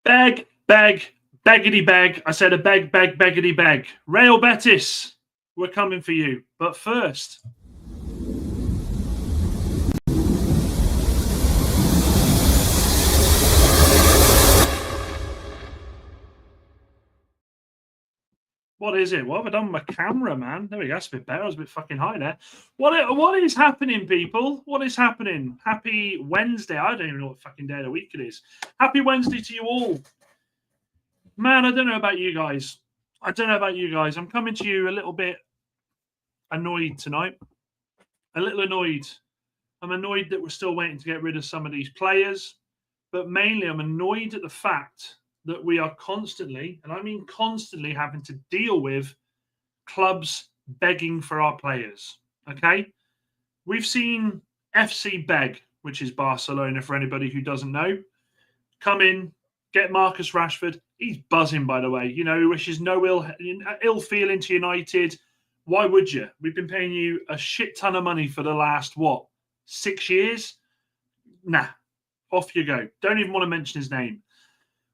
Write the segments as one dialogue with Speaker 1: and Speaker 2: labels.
Speaker 1: Beg, beggity beg. I said a beggity beg. Real Betis, we're coming for you. But first, what is it? What have I done with my camera, man? There we go. That's a bit better. I was a bit fucking high there. What is happening, people? What is happening? Happy Wednesday. I don't even know what fucking day of the week it is. Happy Wednesday to you all. Man, I don't know about you guys. I'm coming to you a little bit annoyed tonight. A little annoyed. I'm annoyed that we're still waiting to get rid of some of these players. But mainly, I'm annoyed at the fact that we are constantly, and I mean constantly, having to deal with clubs begging for our players. Okay? We've seen FC beg, which is Barcelona, for anybody who doesn't know. Come in, get Marcus Rashford. He's buzzing, by the way. You know, he wishes no ill feeling to United. Why would you? We've been paying you a shit ton of money for the last, 6 years? Nah. Off you go. Don't even want to mention his name.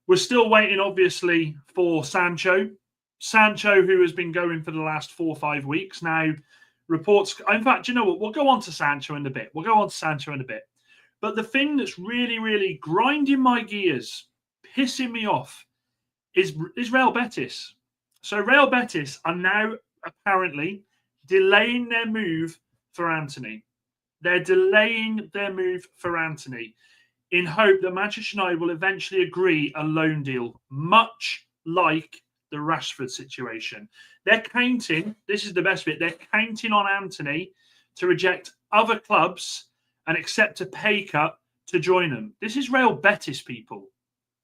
Speaker 1: We're still waiting, obviously, for Sancho. Sancho, who has been going for the last 4 or 5 weeks. Now, reports... In fact, you know what? We'll go on to Sancho in a bit. But the thing that's really, really grinding my gears, pissing me off, is Real Betis. So Real Betis are now apparently delaying their move for Antony. They're delaying their move for Antony in hope that Manchester United will eventually agree a loan deal, much like the Rashford situation. They're counting, this is the best bit, they're counting on Antony to reject other clubs and accept a pay cut to join them. This is Real Betis, people.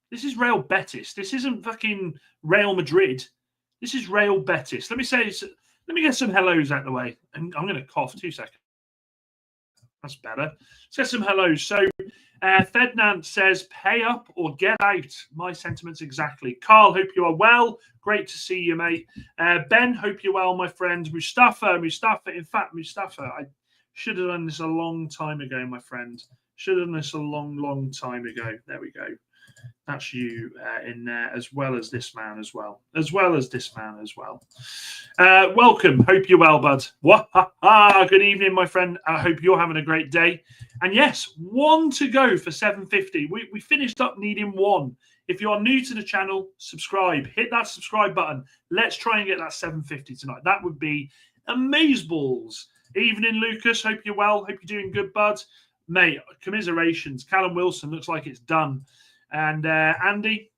Speaker 1: This is Real Betis. This isn't fucking Real Madrid. This is Real Betis. Let me get some hellos out of the way. And I'm going to cough 2 seconds. That's better. Let's get some hellos. So, Ferdinand says, pay up or get out. My sentiments exactly. Carl, hope you are well. Great to see you, mate. Ben, hope you're well, my friend. Mustafa. In fact, Mustafa, I should have done this a long time ago, my friend. Should have done this a long time ago. There we go. That's you in there, as well as this man as well. Welcome. Hope you're well, bud. Good evening, my friend. I hope you're having a great day. And yes, 1 to go for 750. We finished up needing 1. If you are new to the channel, subscribe. Hit that subscribe button. Let's try and get that 750 tonight. That would be amazeballs. Evening, Lucas. Hope you're well. Hope you're doing good, bud. Mate, commiserations. Callum Wilson looks like it's done. And Andy,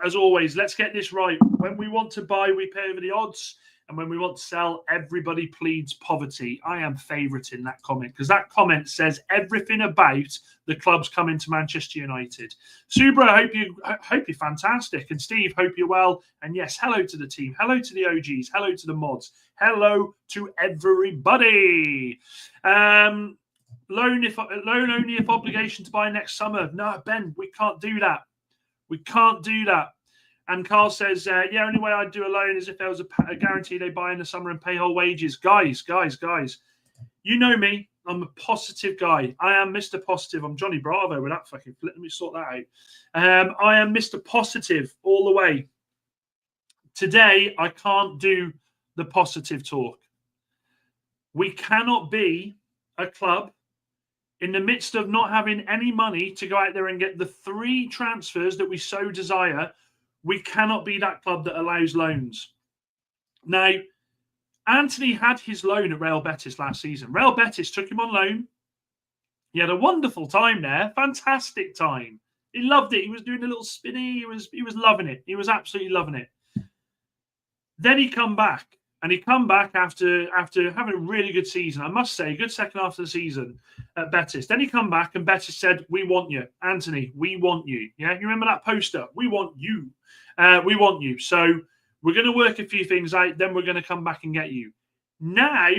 Speaker 1: as always, let's get this right. When we want to buy, we pay over the odds. And when we want to sell, everybody pleads poverty. I am favoriting that comment because that comment says everything about the clubs coming to Manchester United. Subra, I hope you're fantastic. And Steve, hope you're well. And yes, hello to the team. Hello to the OGs. Hello to the mods. Hello to everybody. Loan only if obligation to buy next summer. No, Ben, we can't do that. And Carl says, only way I'd do a loan is if there was a guarantee they buy in the summer and pay whole wages. Guys. You know me. I'm a positive guy. I am Mr. Positive. I'm Johnny Bravo with that fucking flip. Let me sort that out. I am Mr. Positive all the way. Today, I can't do the positive talk. We cannot be a club in the midst of not having any money to go out there and get the 3 transfers that we so desire. We cannot be that club that allows loans. Now, Antony had his loan at Real Betis last season. Real Betis took him on loan. He had a wonderful time there. Fantastic time. He loved it. He was doing a little spinny. He was loving it. He was absolutely loving it. Then he come back. And he come back after having a really good season. I must say, good second half of the season at Betis. Then he come back and Betis said, we want you. Antony, we want you. Yeah, you remember that poster? We want you. We want you. So we're going to work a few things out. Then we're going to come back and get you. Now,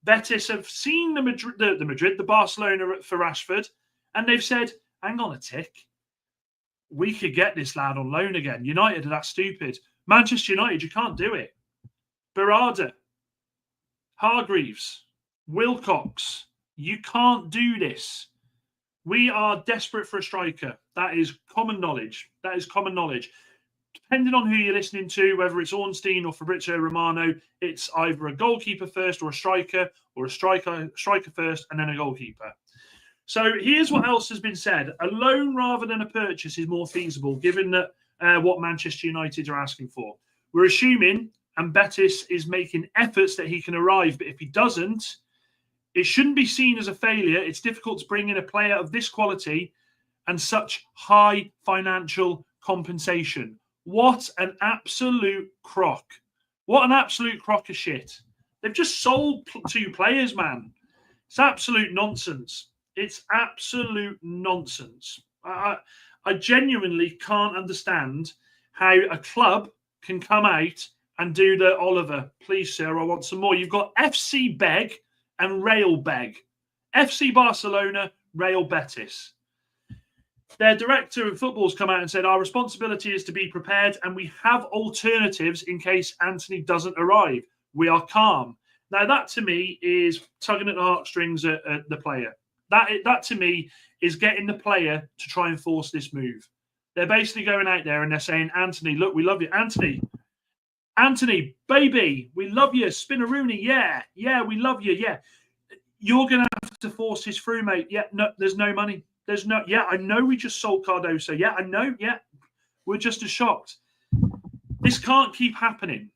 Speaker 1: Betis have seen the Barcelona for Rashford. And they've said, hang on a tick. We could get this lad on loan again. United are that stupid. Manchester United, you can't do it. Berardi, Hargreaves, Wilcox, you can't do this. We are desperate for a striker. That is common knowledge. That is common knowledge. Depending on who you're listening to, whether it's Ornstein or Fabrizio Romano, it's either a goalkeeper first or a striker first and then a goalkeeper. So here's what else has been said. A loan rather than a purchase is more feasible, given that what Manchester United are asking for. We're assuming, and Betis is making efforts that he can arrive, but if he doesn't, it shouldn't be seen as a failure. It's difficult to bring in a player of this quality and such high financial compensation. What an absolute crock. What an absolute crock of shit. They've just sold 2 players, man. It's absolute nonsense. It's absolute nonsense. I genuinely can't understand how a club can come out and do the Oliver, please, sir, I want some more. You've got FC Beg and Real Beg. FC Barcelona, Real Betis. Their director of football's come out and said, our responsibility is to be prepared and we have alternatives in case Antony doesn't arrive. We are calm. Now, that to me is tugging at the heartstrings at the player. That to me is getting the player to try and force this move. They're basically going out there and they're saying, Antony, look, we love you. Antony, baby, we love you. Spinaroonie, yeah, we love you, yeah. You're going to have to force this through, mate. Yeah, no, there's no money. I know we just sold Cardoso. Yeah, I know, yeah. We're just as shocked. This can't keep happening.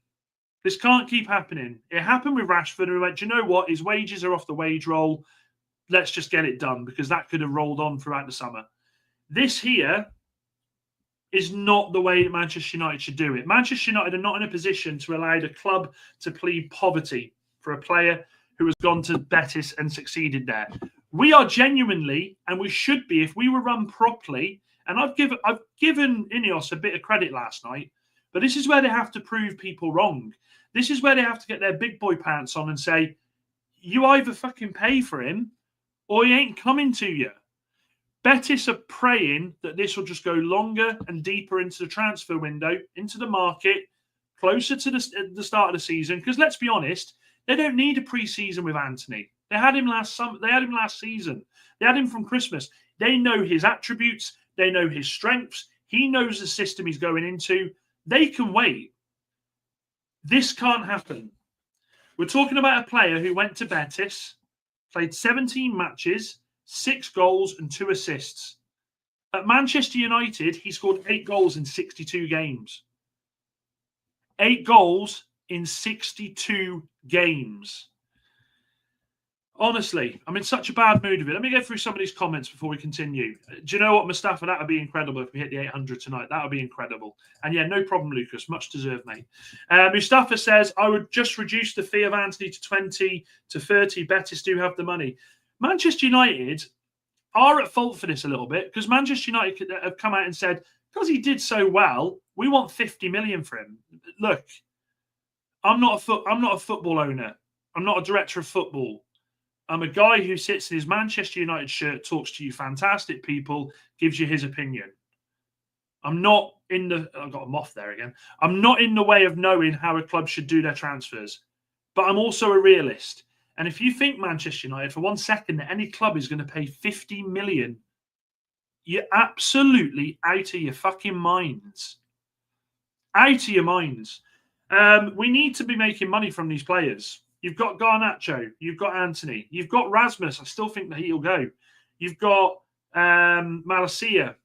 Speaker 1: It happened with Rashford and we went, do you know what? His wages are off the wage roll. Let's just get it done because that could have rolled on throughout the summer. This here is not the way that Manchester United should do it. Manchester United are not in a position to allow the club to plead poverty for a player who has gone to Betis and succeeded there. We are genuinely, and we should be, if we were run properly, and I've given Ineos a bit of credit last night, but this is where they have to prove people wrong. This is where they have to get their big boy pants on and say, you either fucking pay for him or he ain't coming to you. Betis are praying that this will just go longer and deeper into the transfer window, into the market, closer to the start of the season. Because let's be honest, they don't need a pre-season with Antony. They had him last summer. They had him last season. They had him from Christmas. They know his attributes. They know his strengths. He knows the system he's going into. They can wait. This can't happen. We're talking about a player who went to Betis, played 17 matches, 6 goals and 2 assists. At Manchester United, he scored 8 goals in 62 games. 8 goals in 62 games. Honestly, I'm in such a bad mood of it. Let me go through some of these comments before we continue. Do you know what, Mustafa? That would be incredible if we hit the 800 tonight. That would be incredible. And yeah, no problem, Lucas. Much deserved, mate. Mustafa says, I would just reduce the fee of Antony to 20 to 30. Betis do have the money. Manchester United are at fault for this a little bit because Manchester United have come out and said, because he did so well, we want 50 million for him. Look, I'm not a football owner. I'm not a director of football. I'm a guy who sits in his Manchester United shirt, talks to you fantastic people, gives you his opinion. I'm not in the... I've got a moth there again. I'm not in the way of knowing how a club should do their transfers. But I'm also a realist. And if you think Manchester United for 1 second that any club is going to pay 50 million, you're absolutely out of your fucking minds. Out of your minds. We need to be making money from these players. You've got Garnacho. You've got Antony. You've got Rasmus. I still think that he'll go. You've got Malacia.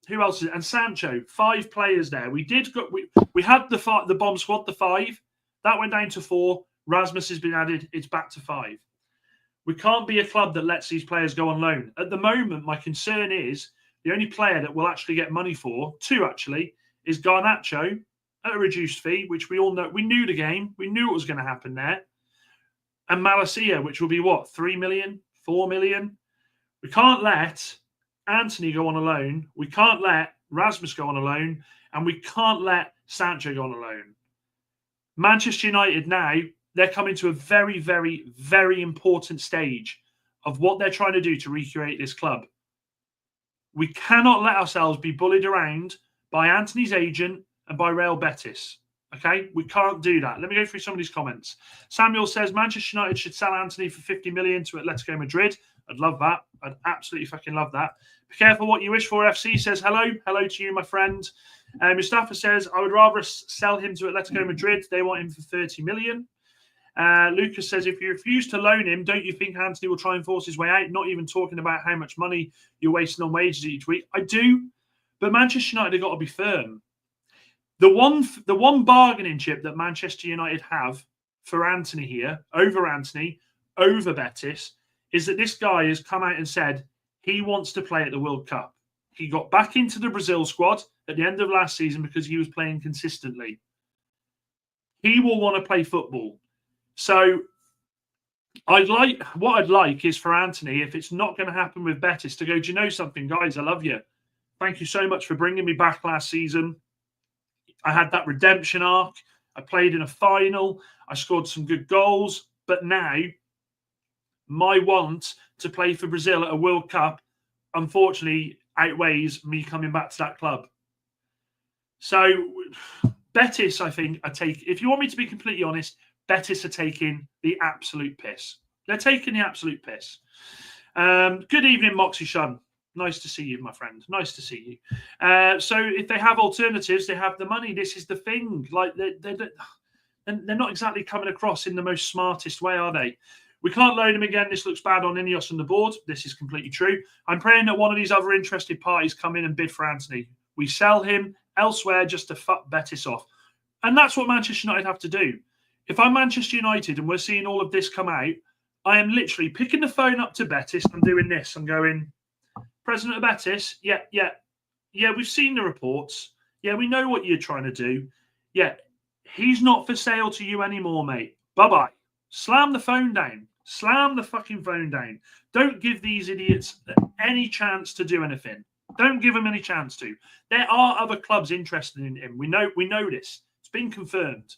Speaker 1: Who else is it? And Sancho. 5 players there. We had the bomb squad, the 5. That went down to 4. Rasmus has been added. It's back to 5. We can't be a club that lets these players go on loan. At the moment, my concern is the only player that we'll actually get money for, 2 actually, is Garnacho at a reduced fee, which we all know. We knew the game. We knew what was going to happen there. And Malacia, which will be what, 3 million, 4 million? We can't let Antony go on a loan. We can't let Rasmus go on a loan. And we can't let Sancho go on a loan. Manchester United now, they're coming to a very, very, very important stage of what they're trying to do to recreate this club. We cannot let ourselves be bullied around by Antony's agent and by Real Betis. Okay, we can't do that. Let me go through some of these comments. Samuel says Manchester United should sell Antony for 50 million to Atletico Madrid. I'd love that. I'd absolutely fucking love that. Be careful what you wish for. FC says hello. Hello to you, my friend. Mustafa says, I would rather sell him to Atletico Madrid. They want him for 30 million. Lucas says, if you refuse to loan him, don't you think Antony will try and force his way out? Not even talking about how much money you're wasting on wages each week. I do, but Manchester United have got to be firm. The one bargaining chip that Manchester United have for Antony here, over Betis, is that this guy has come out and said he wants to play at the World Cup. He got back into the Brazil squad at the end of last season because he was playing consistently. He will want to play football. So what I'd like is for Antony, if it's not going to happen with Betis, to go, do you know something, guys? I love you. Thank you so much for bringing me back last season. I had that redemption arc. I played in a final. I scored some good goals. But now my want to play for Brazil at a World Cup, unfortunately, outweighs me coming back to that club. So Betis, I think, if you want me to be completely honest, Betis are taking the absolute piss. They're taking the absolute piss. Good evening, Moxie Shun. Nice to see you, my friend. Nice to see you. So if they have alternatives, they have the money. This is the thing. Like they're not exactly coming across in the most smartest way, are they? We can't loan him again. This looks bad on Ineos and the board. This is completely true. I'm praying that one of these other interested parties come in and bid for Antony. We sell him elsewhere just to fuck Betis off. And that's what Manchester United have to do. If I'm Manchester United and we're seeing all of this come out, I am literally picking the phone up to Betis and doing this. I'm going, President of Betis, yeah, we've seen the reports. Yeah, we know what you're trying to do. Yeah, he's not for sale to you anymore, mate. Bye-bye. Slam the phone down. Slam the fucking phone down. Don't give these idiots any chance to do anything. Don't give them any chance to. There are other clubs interested in him. We know this. It's been confirmed.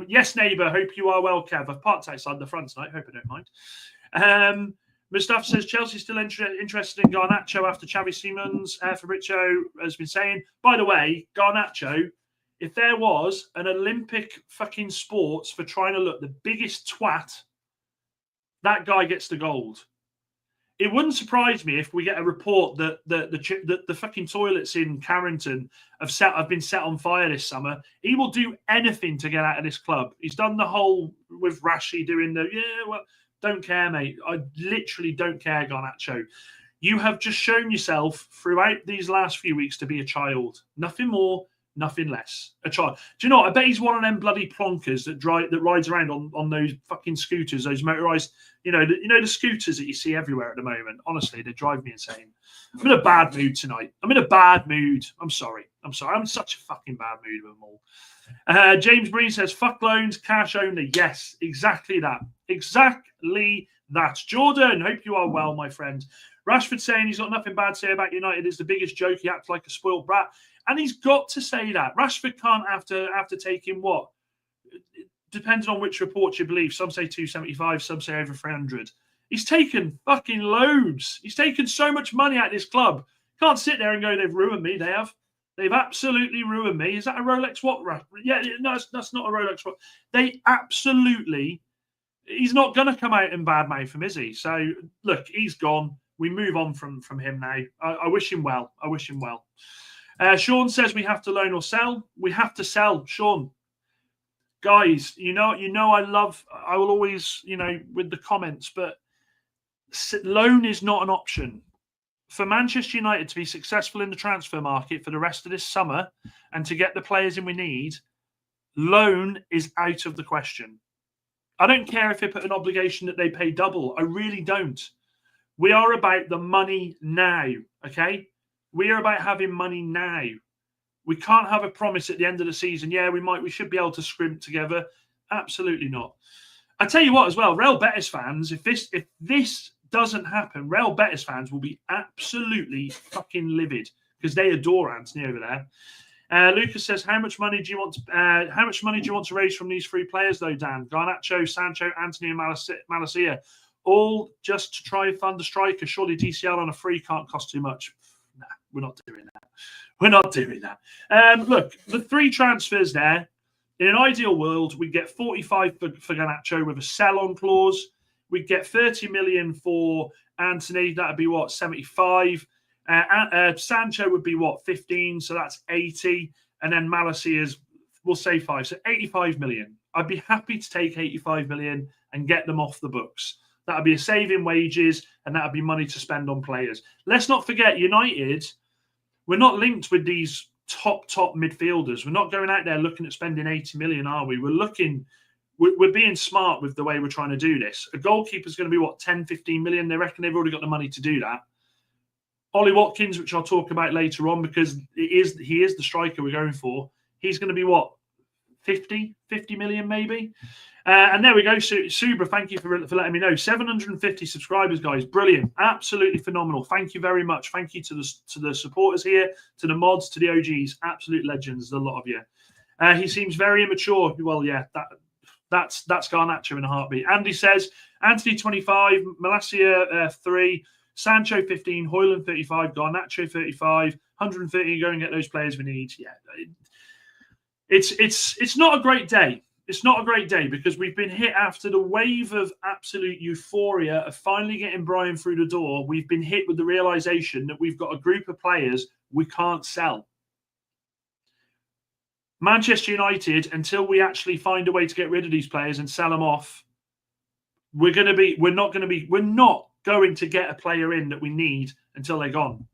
Speaker 1: Yes, neighbour. Hope you are well, Kev. I've parked outside the front tonight. Hope I don't mind. Mustafa says Chelsea's still interested in Garnacho after Xavi Simons. Fabrizio has been saying. By the way, Garnacho, if there was an Olympic fucking sports for trying to look the biggest twat, that guy gets the gold. It wouldn't surprise me if we get a report that the fucking toilets in Carrington have been set on fire this summer. He will do anything to get out of this club. He's done the whole with Rashi doing don't care, mate. I literally don't care, Garnacho. You have just shown yourself throughout these last few weeks to be a child. Nothing more, nothing less. A child. Do you know what? I bet he's one of them bloody plonkers that rides around on those fucking scooters, those motorized, the scooters that you see everywhere at the moment. Honestly, they drive me insane. I'm in a bad mood tonight. I'm in a bad mood. I'm sorry. I'm in such a fucking bad mood with them all. James Breen says, fuck loans, cash only. Yes, exactly that. Exactly that. Jordan, hope you are well, my friend. Rashford saying he's got nothing bad to say about United. It's the biggest joke. He acts like a spoiled brat. And he's got to say that. Rashford can't have to take him what? Depending on which report you believe. Some say 275, some say over 300. He's taken fucking loads. He's taken so much money out of this club. Can't sit there and go, they've ruined me. They have. They've absolutely ruined me. Is that a Rolex watch? Yeah, no, that's not a Rolex watch. They absolutely... He's not going to come out in bad mouth him, is he? So, look, he's gone. We move on from him now. I wish him well. I wish him well. Sean says we have to loan or sell. We have to sell, Sean. Guys, I will always, with the comments, but loan is not an option. For Manchester United to be successful in the transfer market for the rest of this summer and to get the players in we need, loan is out of the question. I don't care if they put an obligation that they pay double. I really don't. We are about the money now, okay? We are about having money now. We can't have a promise at the end of the season. Yeah, we should be able to scrimp together. Absolutely not. I tell you what as well, Real Betis fans, if this doesn't happen, Real Betis fans will be absolutely fucking livid because they adore Antony over there. Lucas says, how much money do you want to raise from these three players though, Dan? Garnacho, Sancho, Antony, and Malacia, all just to try and fund a striker. Surely DCL on a free can't cost too much. Nah, we're not doing that. We're not doing that. Look, the three transfers there. In an ideal world, we'd get 45 for Garnacho with a sell-on clause. We'd get 30 million for Antony, that'd be what, 75. Sancho would be what, 15, so that's 80. And then Malacia we'll say 5, so 85 million. I'd be happy to take 85 million and get them off the books. That'd be a save in wages, and that'd be money to spend on players. Let's not forget, United, we're not linked with these top midfielders. We're not going out there looking at spending 80 million, are we? We're being smart with the way we're trying to do this. A goalkeeper's going to be, what, 10, 15 million? They reckon they've already got the money to do that. Ollie Watkins, which I'll talk about later on, because he is the striker we're going for. He's going to be, what, 50 million maybe? And there we go. Subra, thank you for letting me know. 750 subscribers, guys. Brilliant. Absolutely phenomenal. Thank you very much. Thank you to the supporters here, to the mods, to the OGs. Absolute legends, a lot of you. He seems very immature. Well, yeah, that's Garnacho in a heartbeat. Andy says, Antony 25, Malacia 3, Sancho 15, Højlund 35, Garnacho 35, 130. Go and get those players we need. Yeah, it's not a great day. It's not a great day because we've been hit after the wave of absolute euphoria of finally getting Brian through the door. We've been hit with the realization that we've got a group of players we can't sell. Manchester United, until we actually find a way to get rid of these players and sell them off, we're not going to get a player in that we need until they're gone.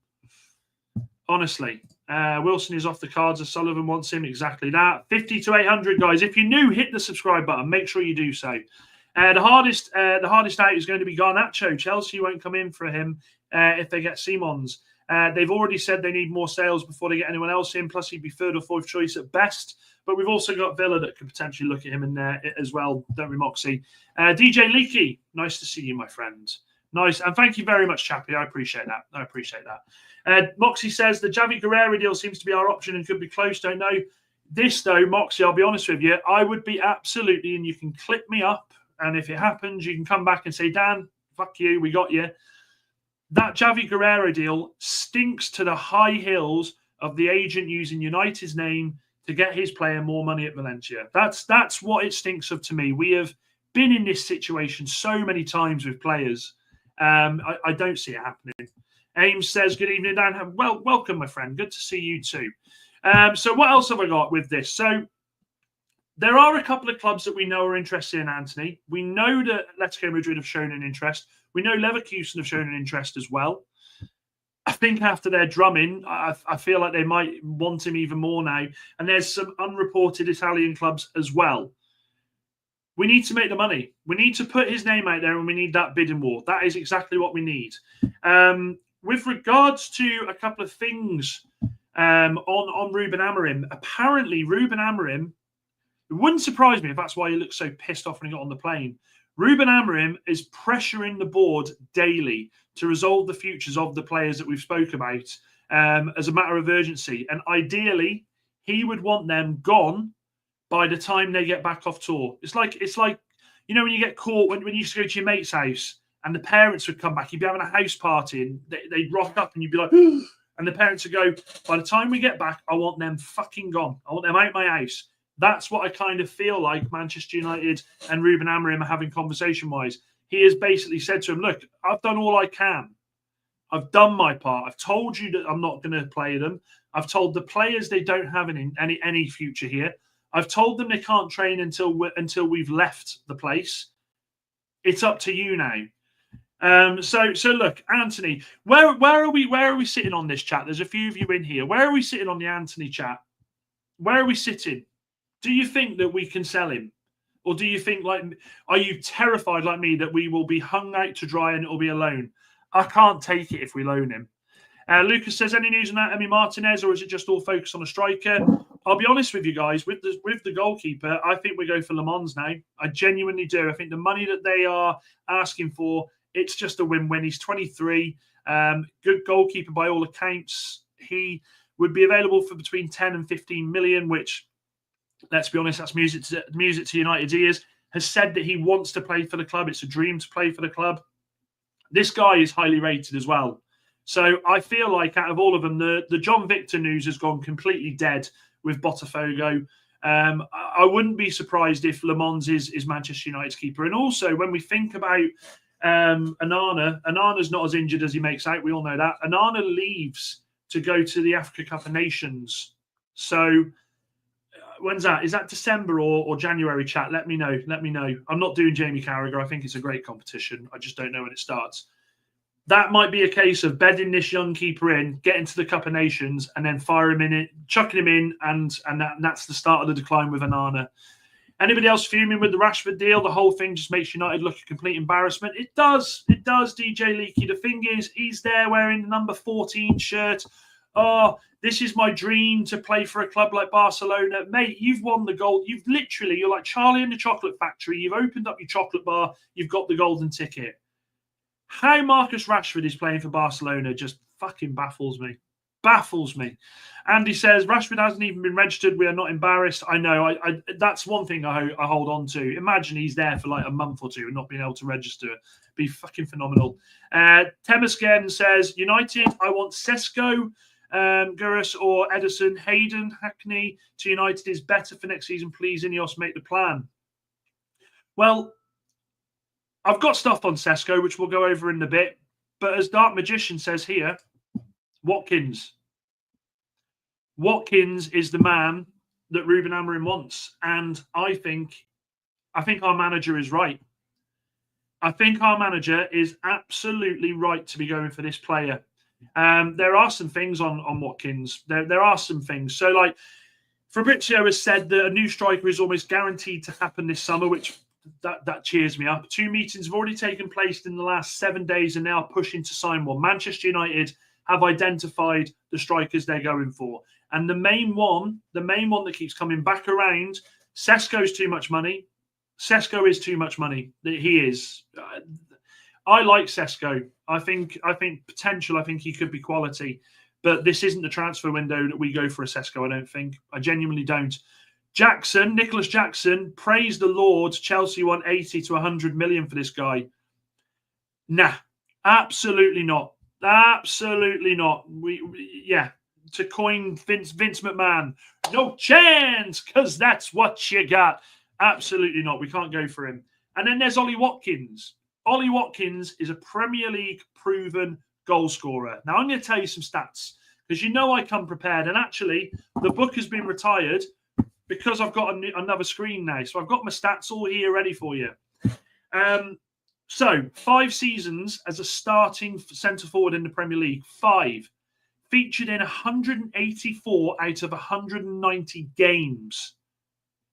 Speaker 1: Honestly. Wilson is off the cards as Sullivan wants him. Exactly that. 50 to 800, guys. If you're new, hit the subscribe button. Make sure you do so. The hardest out is going to be Garnacho. Chelsea won't come in for him if they get Simons. They've already said they need more sales before they get anyone else in. Plus, he'd be third or fourth choice at best. But we've also got Villa that could potentially look at him in there as well, don't we, Moxie? DJ Leakey, nice to see you, my friend. Nice. And thank you very much, Chappie. I appreciate that. Moxie says the Javi Guerrero deal seems to be our option and could be close. Don't know. This, though, Moxie, I'll be honest with you, I would be absolutely, and you can clip me up, and if it happens, you can come back and say, Dan, fuck you, we got you. That Javi Guerrero deal stinks to the high hills of the agent using United's name to get his player more money at Valencia. That's what it stinks of to me. We have been in this situation so many times with players. I don't see it happening. Ames says, good evening, Dan. Well, welcome, my friend. Good to see you too. So what else have I got with this? So there are a couple of clubs that we know are interested in Antony. We know that Atletico Madrid have shown an interest. We know Leverkusen have shown an interest as well. I think after their drumming, I feel like they might want him even more now. And there's some unreported Italian clubs as well. We need to make the money. We need to put his name out there, and we need that bidding war. That is exactly what we need. With regards to a couple of things on Ruben Amorim, apparently Ruben Amorim, it wouldn't surprise me if that's why he looked so pissed off when he got on the plane. Ruben Amorim is pressuring the board daily to resolve the futures of the players that we've spoke about as a matter of urgency. And ideally, he would want them gone by the time they get back off tour. It's like you know, when you get caught, when you used to go to your mate's house and the parents would come back, you'd be having a house party and they'd rock up and you'd be like, and the parents would go, by the time we get back, I want them fucking gone. I want them out my house. That's what I kind of feel like Manchester United and Ruben Amorim are having conversation-wise. He has basically said to him, look, I've done all I can. I've done my part. I've told you that I'm not going to play them. I've told the players they don't have any future here. I've told them they can't train until we've left the place. It's up to you now. So look, Antony, where are we sitting on this chat? There's a few of you in here. Where are we sitting on the Antony chat? Where are we sitting? Do you think that we can sell him? Or do you think, are you terrified like me that we will be hung out to dry and it'll be a loan? I can't take it if we loan him. Lucas says, any news on that Emi Martinez, or is it just all focused on a striker? I'll be honest with you guys, with the goalkeeper, I think we go for Le Mans now. I genuinely do. I think the money that they are asking for, it's just a win-win. He's 23, good goalkeeper by all accounts. He would be available for between 10 and 15 million, which, let's be honest, that's music to United's ears. Has said that he wants to play for the club. It's a dream to play for the club. This guy is highly rated as well. So I feel like out of all of them, the John Victor news has gone completely dead with Botafogo. I wouldn't be surprised if Le Mans is Manchester United's keeper. And also, when we think about Anana's not as injured as he makes out. We all know that. Anana leaves to go to the Africa Cup of Nations. So when's that? Is that December or January, chat? Let me know. Let me know. I'm not doing Jamie Carragher. I think it's a great competition. I just don't know when it starts. That might be a case of bedding this young keeper in, getting to the Cup of Nations, and then fire him in it, chucking him in, and that's the start of the decline with Anana. Anybody else fuming with the Rashford deal? The whole thing just makes United look a complete embarrassment. It does. It does, DJ Leakey. The thing is, he's there wearing the number 14 shirt. Oh, this is my dream to play for a club like Barcelona. Mate, you've won the gold. You're like Charlie in the Chocolate Factory. You've opened up your chocolate bar. You've got the golden ticket. How Marcus Rashford is playing for Barcelona just fucking baffles me. Baffles me. Andy says, Rashford hasn't even been registered. We are not embarrassed. I know. I that's one thing I hold on to. Imagine he's there for like a month or two and not being able to register. Be fucking phenomenal. Temesgen says, United, I want Sesko, Gurus or Edison. Hayden Hackney to United is better for next season. Please, Ineos, make the plan. Well, I've got stuff on Sesko, which we'll go over in a bit. But as Dark Magician says here, Watkins. Watkins is the man that Ruben Amorim wants. And I think our manager is right. I think our manager is absolutely right to be going for this player. There are some things on Watkins. There are some things. So, like, Fabrizio has said that a new striker is almost guaranteed to happen this summer, which that cheers me up. 2 meetings have already taken place in the last 7 days and now pushing to sign one. Manchester United have identified the strikers they're going for. And the main one that keeps coming back around, Sesko's too much money. Sesko is too much money. He is. I like Sesko. I think potential. I think he could be quality. But this isn't the transfer window that we go for a Sesko, I don't think. I genuinely don't. Nicholas Jackson, praise the Lord. Chelsea want 80 to 100 million for this guy. Nah, absolutely not. Absolutely not. To coin Vince McMahon, no chance, because that's what you got. Absolutely not. We can't go for him. And then there's Ollie Watkins. Ollie Watkins is a Premier League proven goal scorer. Now, I'm going to tell you some stats because you know I come prepared. And actually, the book has been retired because I've got another screen now. So I've got my stats all here ready for you. So 5 seasons as a starting centre forward in the Premier League. 5. Featured in 184 out of 190 games.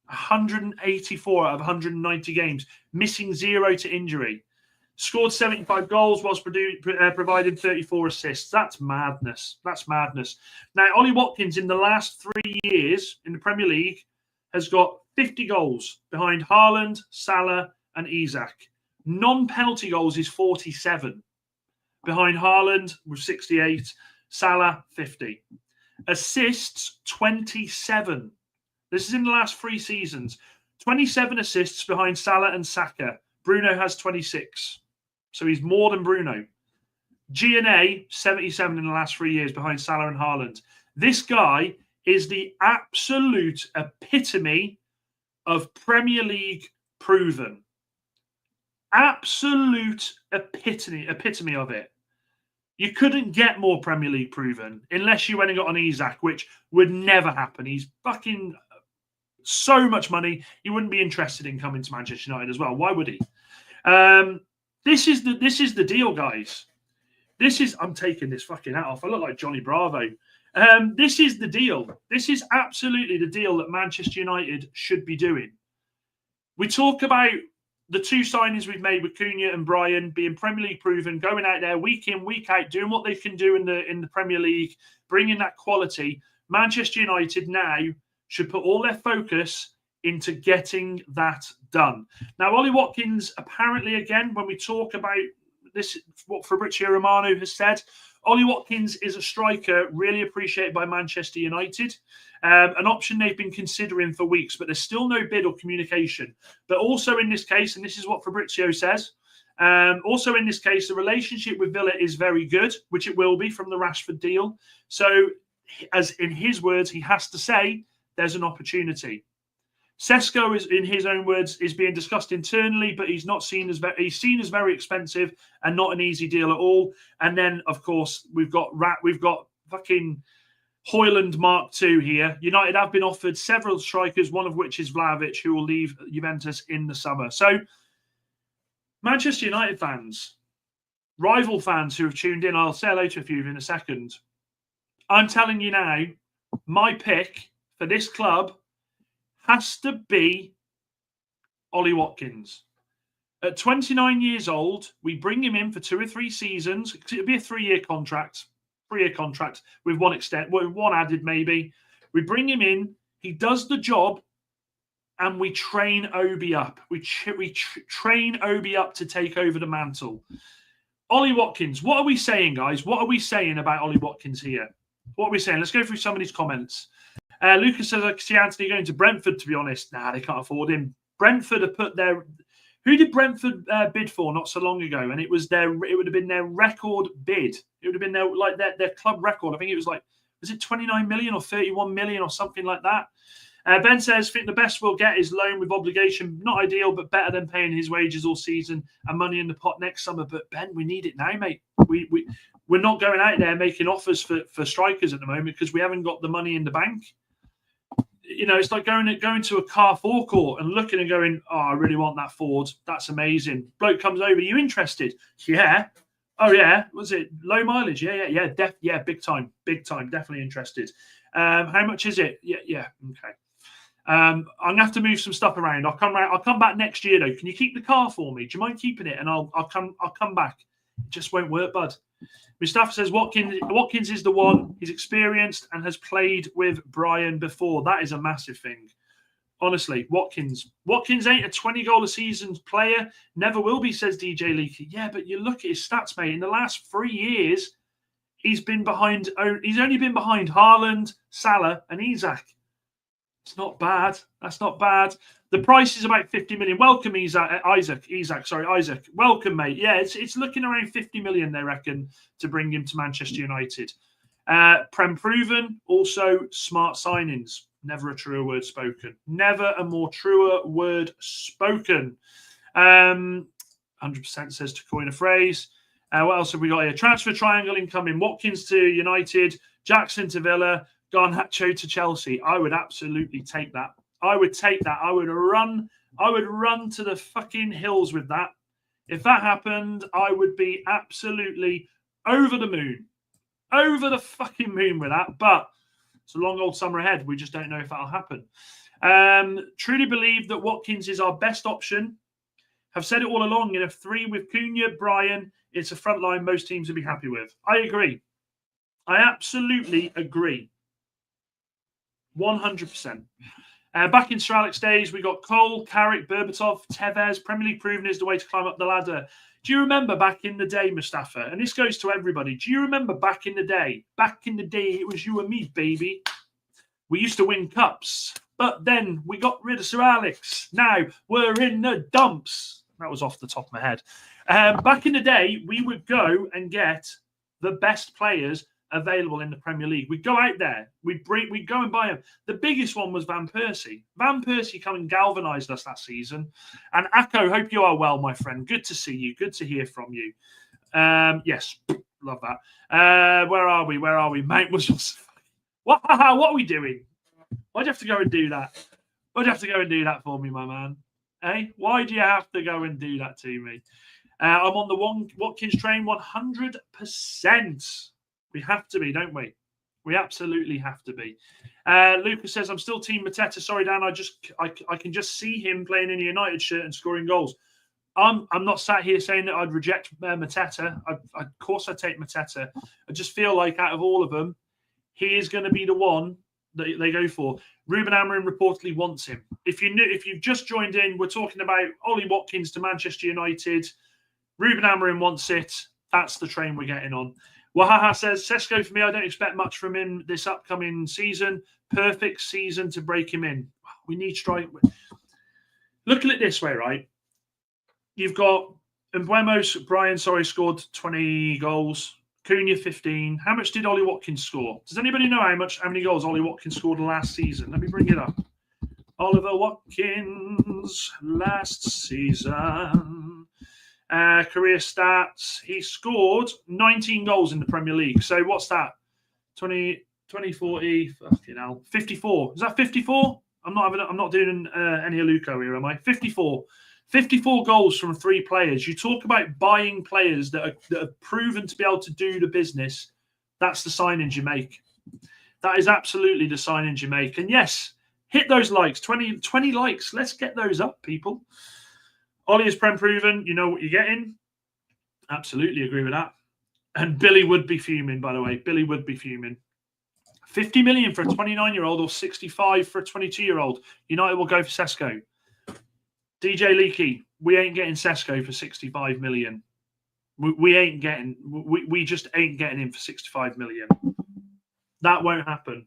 Speaker 1: 184 out of 190 games. Missing 0 to injury. Scored 75 goals whilst providing 34 assists. That's madness. That's madness. Now, Ollie Watkins in the last 3 years in the Premier League has got 50 goals behind Haaland, Salah and Isak. Non-penalty goals is 47. Behind Haaland with 68, Salah 50. Assists 27. This is in the last 3 seasons. 27 assists behind Salah and Saka. Bruno has 26. So he's more than Bruno. G&A, 77 in the last 3 years behind Salah and Haaland. This guy is the absolute epitome of Premier League proven. Absolute epitome of it. You couldn't get more Premier League proven unless you went and got an Isak, which would never happen. He's fucking so much money. He wouldn't be interested in coming to Manchester United as well. Why would he? This is the deal, guys. I'm taking this fucking hat off. I look like Johnny Bravo. This is the deal. This is absolutely the deal that Manchester United should be doing. We talk about the 2 signings we've made with Cunha and Brian being Premier League proven, going out there week in, week out, doing what they can do in the Premier League, bringing that quality. Manchester United now should put all their focus into getting that done. Now, Ollie Watkins, apparently, again, when we talk about this, what Fabrizio Romano has said, Ollie Watkins is a striker really appreciated by Manchester United. An option they've been considering for weeks, but there's still no bid or communication. But also in this case, and this is what Fabrizio says, also in this case, the relationship with Villa is very good, which it will be from the Rashford deal. So, as in his words, he has to say there's an opportunity. Sesko is, in his own words, is being discussed internally, but he's not seen as he's seen as very expensive and not an easy deal at all. And then, of course, we've got fucking Højlund Mark II here. United have been offered several strikers, one of which is Vlahovic, who will leave Juventus in the summer. So, Manchester United fans, rival fans who have tuned in, I'll say hello to a few in a second. I'm telling you now, my pick for this club has to be Ollie Watkins. At 29 years old, we bring him in for 2 or 3 seasons. It'll be a 3-year contract. 3-year contract with one added maybe. We bring him in. He does the job, and we train Obi up. We train Obi up to take over the mantle. Ollie Watkins. What are we saying, guys? What are we saying about Ollie Watkins here? What are we saying? Let's go through some of these comments. Lucas says, I see Antony going to Brentford, to be honest. Nah, they can't afford him. Brentford have put their... Who did Brentford bid for not so long ago? And it was it would have been their record bid. It would have been their club record. I think it was was it 29 million or 31 million or something like that? Ben says, I think the best we'll get is loan with obligation. Not ideal, but better than paying his wages all season and money in the pot next summer. But Ben, we need it now, mate. We're not going out there making offers for strikers at the moment because we haven't got the money in the bank. You know, it's like going to a car forecourt and looking and going, oh, I really want that Ford. That's amazing. Bloke comes over, you interested? Yeah. Oh, yeah. Was it low mileage? Yeah. Big time. Definitely interested. How much is it? Yeah. Okay. I'm gonna have to move some stuff around. I'll come back next year though. Can you keep the car for me? Do you mind keeping it? And I'll come back. It just won't work, bud. Mustafa says Watkins is the one. He's experienced and has played with Brian before. That is a massive thing. Honestly, Watkins ain't a 20-goal a season player. Never will be, says DJ Leakey. Yeah, but you look at his stats, mate. In the last 3 years, he's only been behind Haaland, Salah, and Isak. It's not bad. That's not bad. The price is about 50 million. Welcome, Isaac. Welcome, mate. Yeah, it's looking around 50 million, they reckon, to bring him to Manchester United. Prem proven, also smart signings. Never a truer word spoken. Never a more truer word spoken. 100% says to coin a phrase. What else have we got here? Transfer triangle incoming. Watkins to United, Jackson to Villa, Garnacho to Chelsea. I would absolutely take that. I would take that. I would run to the fucking hills with that. If that happened, I would be absolutely over the moon. Over the fucking moon with that. But it's a long old summer ahead. We just don't know if that'll happen. Truly believe that Watkins is our best option. Have said it all along. In a 3 with Cunha, Brian, it's a front line most teams would be happy with. I agree. I absolutely agree. 100%. Back in Sir Alex days, we got Cole, Carrick, Berbatov, Tevez. Premier League proven is the way to climb up the ladder. Do you remember back in the day, Mustafa? And this goes to everybody. Do you remember back in the day? Back in the day, it was you and me, baby. We used to win cups. But then we got rid of Sir Alex. Now we're in the dumps. That was off the top of my head. Back in the day, we would go and get the best players available in the Premier League. We'd go out there. We'd go and buy them. The biggest one was Van Persie. Van Persie come and galvanised us that season. And Akko, hope you are well, my friend. Good to see you. Good to hear from you. Yes, love that. Where are we? Mate was just... What are we doing? Why'd you have to go and do that? Why'd you have to go and do that for me, my man? Hey, why do you have to go and do that to me? I'm on the Watkins train 100%. We have to be, don't we? We absolutely have to be. Lucas says, I'm still Team Mateta. Sorry, Dan. I can just see him playing in a United shirt and scoring goals. I'm not sat here saying that I'd reject Mateta. Of course I'd take Mateta. I just feel like out of all of them, he is going to be the one that they go for. Ruben Amorim reportedly wants him. If you've just joined in, we're talking about Ollie Watkins to Manchester United. Ruben Amorim wants it. That's the train we're getting on. Wahaha says, Sesko for me, I don't expect much from him this upcoming season. Perfect season to break him in. We need strike. Look at it this way, right? You've got Brian, scored 20 goals. Cunha, 15. How much did Ollie Watkins score? Does anybody know how many goals Ollie Watkins scored last season? Let me bring it up. Oliver Watkins last season. Career stats. He scored 19 goals in the Premier League. So what's that? 20, 40, fucking hell. 54. Is that 54? I'm not doing any Aluko here, am I? 54. 54 goals from 3 players. You talk about buying players that have proven to be able to do the business. That's the signings you make. That is absolutely the signings you make. And yes, hit those likes. 20 likes. Let's get those up, people. Ollie is Prem proven. You know what you're getting. Absolutely agree with that. And Billy would be fuming, by the way. Billy would be fuming. 50 million for a 29-year-old or 65 for a 22-year-old. United will go for Sesko. DJ Leakey, we ain't getting Sesko for 65 million. We just ain't getting him for 65 million. That won't happen.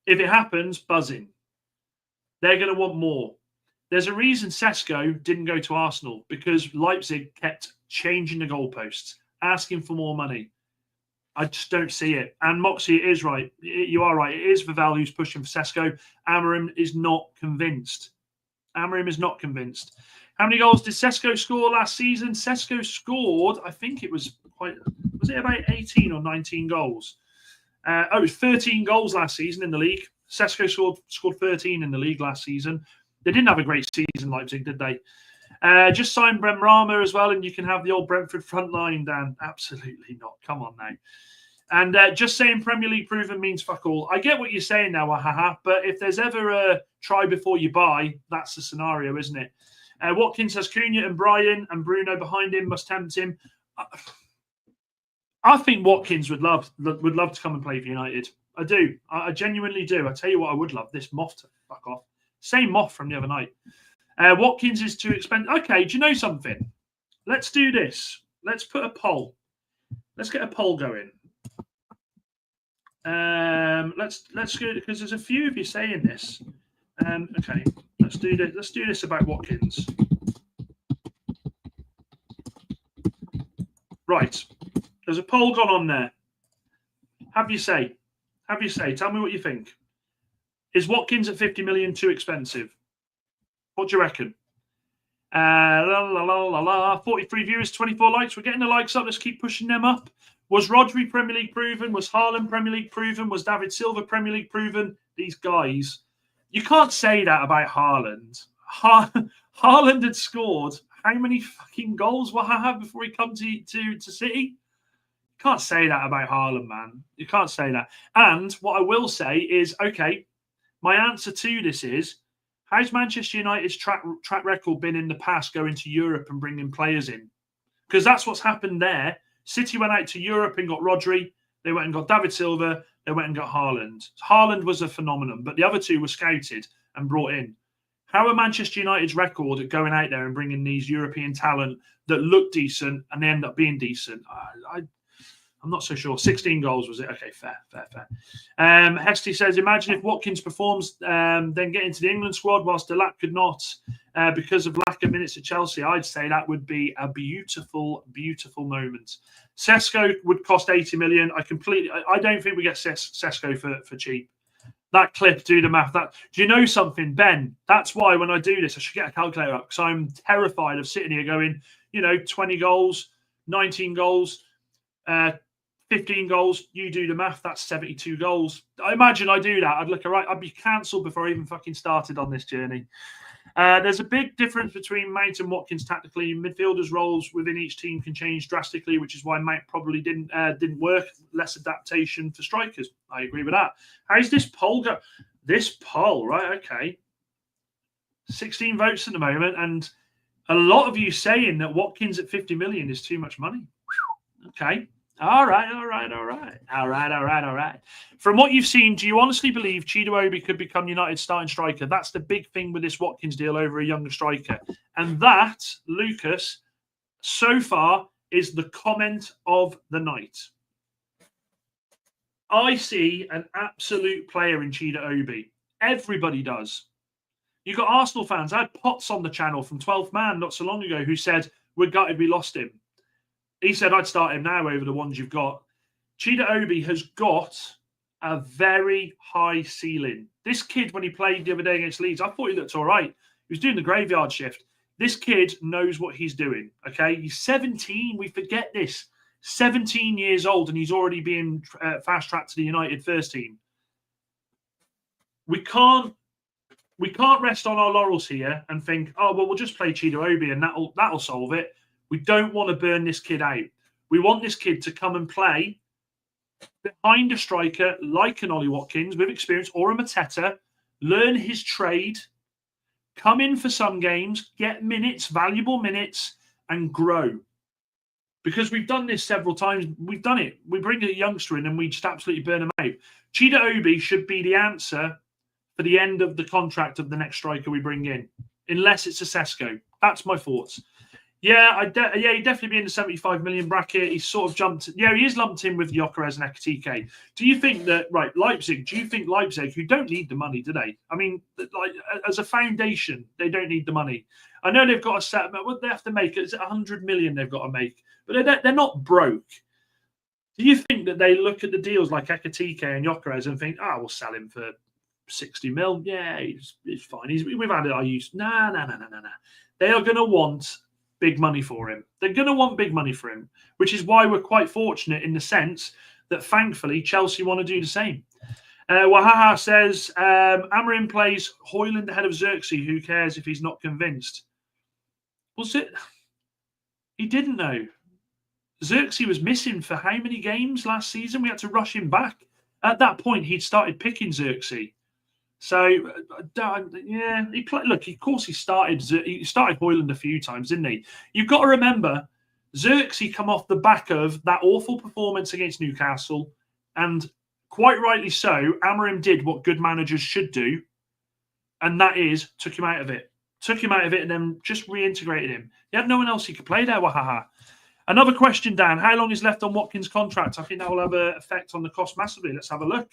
Speaker 1: If it happens, buzzing. They're going to want more. There's a reason Sesko didn't go to Arsenal, because Leipzig kept changing the goalposts, asking for more money. I just don't see it. And Moxie, it is right. You are right. It is Vival who's pushing for Sesko. Amorim is not convinced. Amorim is not convinced. How many goals did Sesko score last season? Sesko scored, I think it was about 18 or 19 goals? It was 13 goals last season in the league. Sesko scored 13 in the league last season. They didn't have a great season, Leipzig, did they? Just sign Brem Rama as well, and you can have the old Brentford front line, Dan. Absolutely not. Come on now. And just saying Premier League proven means fuck all. I get what you're saying now, but if there's ever a try before you buy, that's the scenario, isn't it? Watkins has Cunha and Brian and Bruno behind him, must tempt him. I think Watkins would love to come and play for United. I do. I genuinely do. I tell you what, I would love this Moff to fuck off. Same Moff from the other night. Watkins is too expensive. Okay, do you know something? Let's do this. Let's put a poll. Let's get a poll going. Let's go, because there's a few of you saying this. Okay, let's do this. Let's do this about Watkins. Right. There's a poll gone on there. Have you say? Tell me what you think. Is Watkins at 50 million too expensive? What do you reckon? 43 viewers, 24 likes. We're getting the likes up. Let's keep pushing them up. Was Rodri Premier League proven? Was Haaland Premier League proven? Was David Silva Premier League proven? These guys. You can't say that about Haaland. Haaland had scored how many fucking goals will I have before he come to City? You can't say that about Haaland, man. You can't say that. And what I will say is, okay, my answer to this is, how's Manchester United's track record been in the past going to Europe and bringing players in? Because that's what's happened there. City went out to Europe and got Rodri. They went and got David Silva. They went and got Haaland. Haaland was a phenomenon, but the other two were scouted and brought in. How are Manchester United's record at going out there and bringing these European talent that look decent and they end up being decent? I'm not so sure. 16 goals, was it? Okay, fair. Hesty says, imagine if Watkins performs, then get into the England squad whilst Delap could not because of lack of minutes at Chelsea. I'd say that would be a beautiful, beautiful moment. Sesko would cost 80 million. I don't think we get Sesko for cheap. That clip, do the math. Do you know something, Ben? That's why when I do this, I should get a calculator up, because I'm terrified of sitting here going, 20 goals, 19 goals, 15 goals, you do the math, that's 72 goals. I imagine I do that. I'd be cancelled before I even fucking started on this journey. There's a big difference between Mount and Watkins tactically. Midfielders' roles within each team can change drastically, which is why Mount probably didn't work. Less adaptation for strikers. I agree with that. How's this poll go? This poll, right? Okay. 16 votes at the moment, and a lot of you saying that Watkins at 50 million is too much money. Okay. All right. From what you've seen, do you honestly believe Chidobe could become United's starting striker? That's the big thing with this Watkins deal over a younger striker. And that, Lucas, so far is the comment of the night. I see an absolute player in Chidobe. Everybody does. You've got Arsenal fans. I had Potts on the channel from 12th Man not so long ago who said, we're gutted we lost him. He said, I'd start him now over the ones you've got. Chidobe has got a very high ceiling. This kid, when he played the other day against Leeds, I thought he looked all right. He was doing the graveyard shift. This kid knows what he's doing, okay? He's 17. We forget this. 17 years old, and he's already being fast-tracked to the United first team. We can't rest on our laurels here and think, oh, well, we'll just play Chido-Obi and that'll solve it. We don't want to burn this kid out. We want this kid to come and play behind a striker like an Ollie Watkins with experience or a Mateta, learn his trade, come in for some games, get minutes, valuable minutes, and grow. Because we've done this several times. We've done it. We bring a youngster in and we just absolutely burn him out. Chido-Obi should be the answer for the end of the contract of the next striker we bring in, unless it's a Sesko. That's my thoughts. Yeah, he'd definitely be in the 75 million bracket. He's sort of jumped. Yeah, he is lumped in with Gyökeres and Ekitike. Do you think that, right, Leipzig, do you think Leipzig, who don't need the money, do they? I mean, like, as a foundation, they don't need the money. I know they've got a set, but what they have to make, is it 100 million they've got to make? But they're not broke. Do you think that they look at the deals like Ekitike and Gyökeres and think, we'll sell him for 60 mil? Yeah, it's fine. We've had it. No. They are going to want big money for him. They're going to want big money for him, which is why we're quite fortunate in the sense that thankfully Chelsea want to do the same. Wahaha says, Amorim plays Højlund ahead of Xerxes. Who cares if he's not convinced? Was it? He didn't know. Xerxes was missing for how many games last season? We had to rush him back. At that point, he'd started picking Xerxes. So, yeah, look, of course he started Højlund a few times, didn't he? You've got to remember, Xerxes come off the back of that awful performance against Newcastle, and quite rightly so, Amorim did what good managers should do, and that is took him out of it. And then just reintegrated him. He had no one else he could play there, Wahaha. Another question, Dan. How long is left on Watkins' contract? I think that will have an effect on the cost massively. Let's have a look.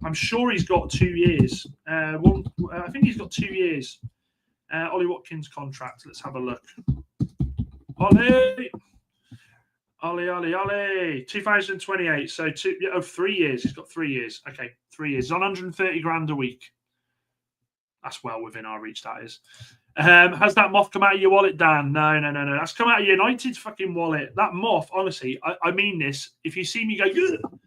Speaker 1: I'm sure he's got 2 years. I think he's got 2 years. Ollie Watkins' contract. Let's have a look. Ollie. 2028. So 3 years. He's got 3 years. Okay, 3 years. He's on 130 grand a week. That's well within our reach, that is. Has that moth come out of your wallet, Dan? No. That's come out of United's fucking wallet. That moth, honestly, I mean this. If you see me go, ugh,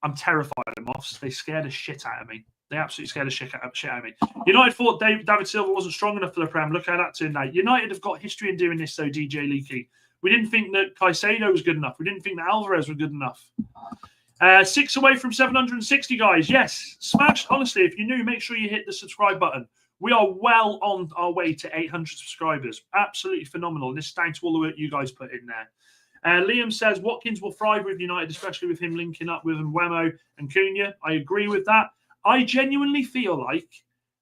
Speaker 1: I'm terrified of moths. They scare the shit out of me. They absolutely scare the shit out of me. United thought David Silva wasn't strong enough for the Prem. Look how that turned out. United have got history in doing this, though, DJ Leakey. We didn't think that Caicedo was good enough. We didn't think that Alvarez was good enough. 6 away from 760, guys. Yes, smash. Honestly, if you're new, make sure you hit the subscribe button. We are well on our way to 800 subscribers. Absolutely phenomenal. And this is down to all the work you guys put in there. Liam says Watkins will thrive with United, especially with him linking up with Mbeumo and Cunha. I agree with that. I genuinely feel like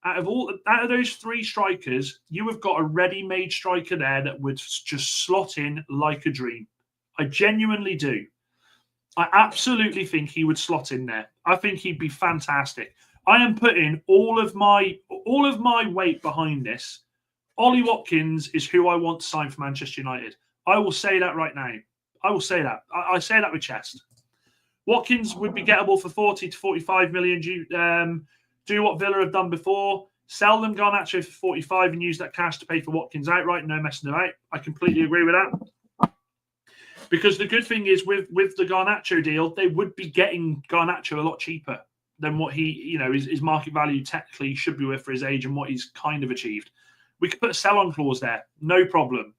Speaker 1: out of those 3 strikers, you have got a ready-made striker there that would just slot in like a dream. I genuinely do. I absolutely think he would slot in there. I think he'd be fantastic. I am putting all of my weight behind this. Ollie Watkins is who I want to sign for Manchester United. I will say that right now. I will say that. I say that with chest. Watkins would be gettable for 40 to 45 million. Do what Villa have done before. Sell them Garnacho for 45 and use that cash to pay for Watkins outright. No messing about. I completely agree with that. Because the good thing is with the Garnacho deal, they would be getting Garnacho a lot cheaper than what his market value technically should be worth for his age and what he's kind of achieved. We could put a sell-on clause there. No problem.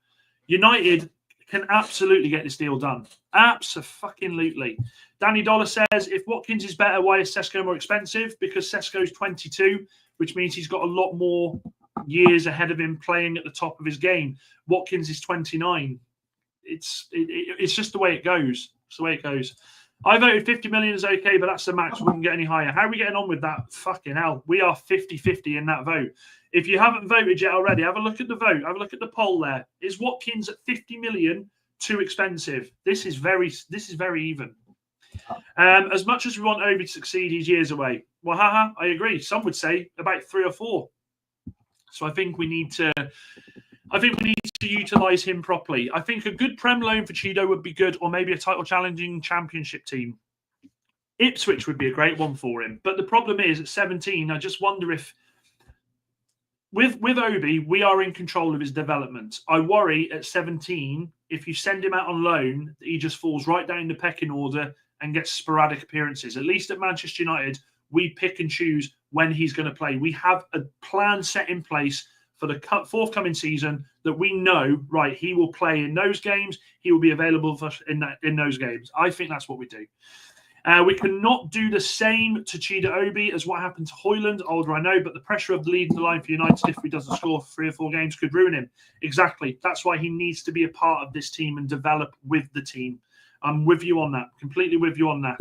Speaker 1: United can absolutely get this deal done. Abso-fucking-lutely. Danny Dollar says, if Watkins is better, why is Sesko more expensive? Because Sesko's 22, which means he's got a lot more years ahead of him playing at the top of his game. Watkins is 29. It's just the way it goes. It's the way it goes. I voted 50 million is okay, but that's the max. We wouldn't get any higher. How are we getting on with that? Fucking hell. We are 50-50 in that vote. If you haven't voted yet already, have a look at the vote. Have a look at the poll there. Is Watkins at 50 million too expensive? This is very even. As much as we want Obi to succeed, he's years away. Well, I agree. Some would say about 3 or 4. So I think we need to utilise him properly. I think a good Prem loan for Chido would be good, or maybe a title challenging championship team. Ipswich would be a great one for him. But the problem is, at 17, I just wonder if, with Obi, we are in control of his development. I worry at 17, if you send him out on loan, he just falls right down the pecking order and gets sporadic appearances. At least at Manchester United, we pick and choose when he's going to play. We have a plan set in place for the forthcoming season that we know, right, he will play in those games. He will be available for in those games. I think that's what we do. We cannot do the same to Chida Obi as what happened to Højlund. Older, I know, but the pressure of leading the line for United if he doesn't score for 3 or 4 games could ruin him. Exactly. That's why he needs to be a part of this team and develop with the team. I'm with you on that. Completely with you on that.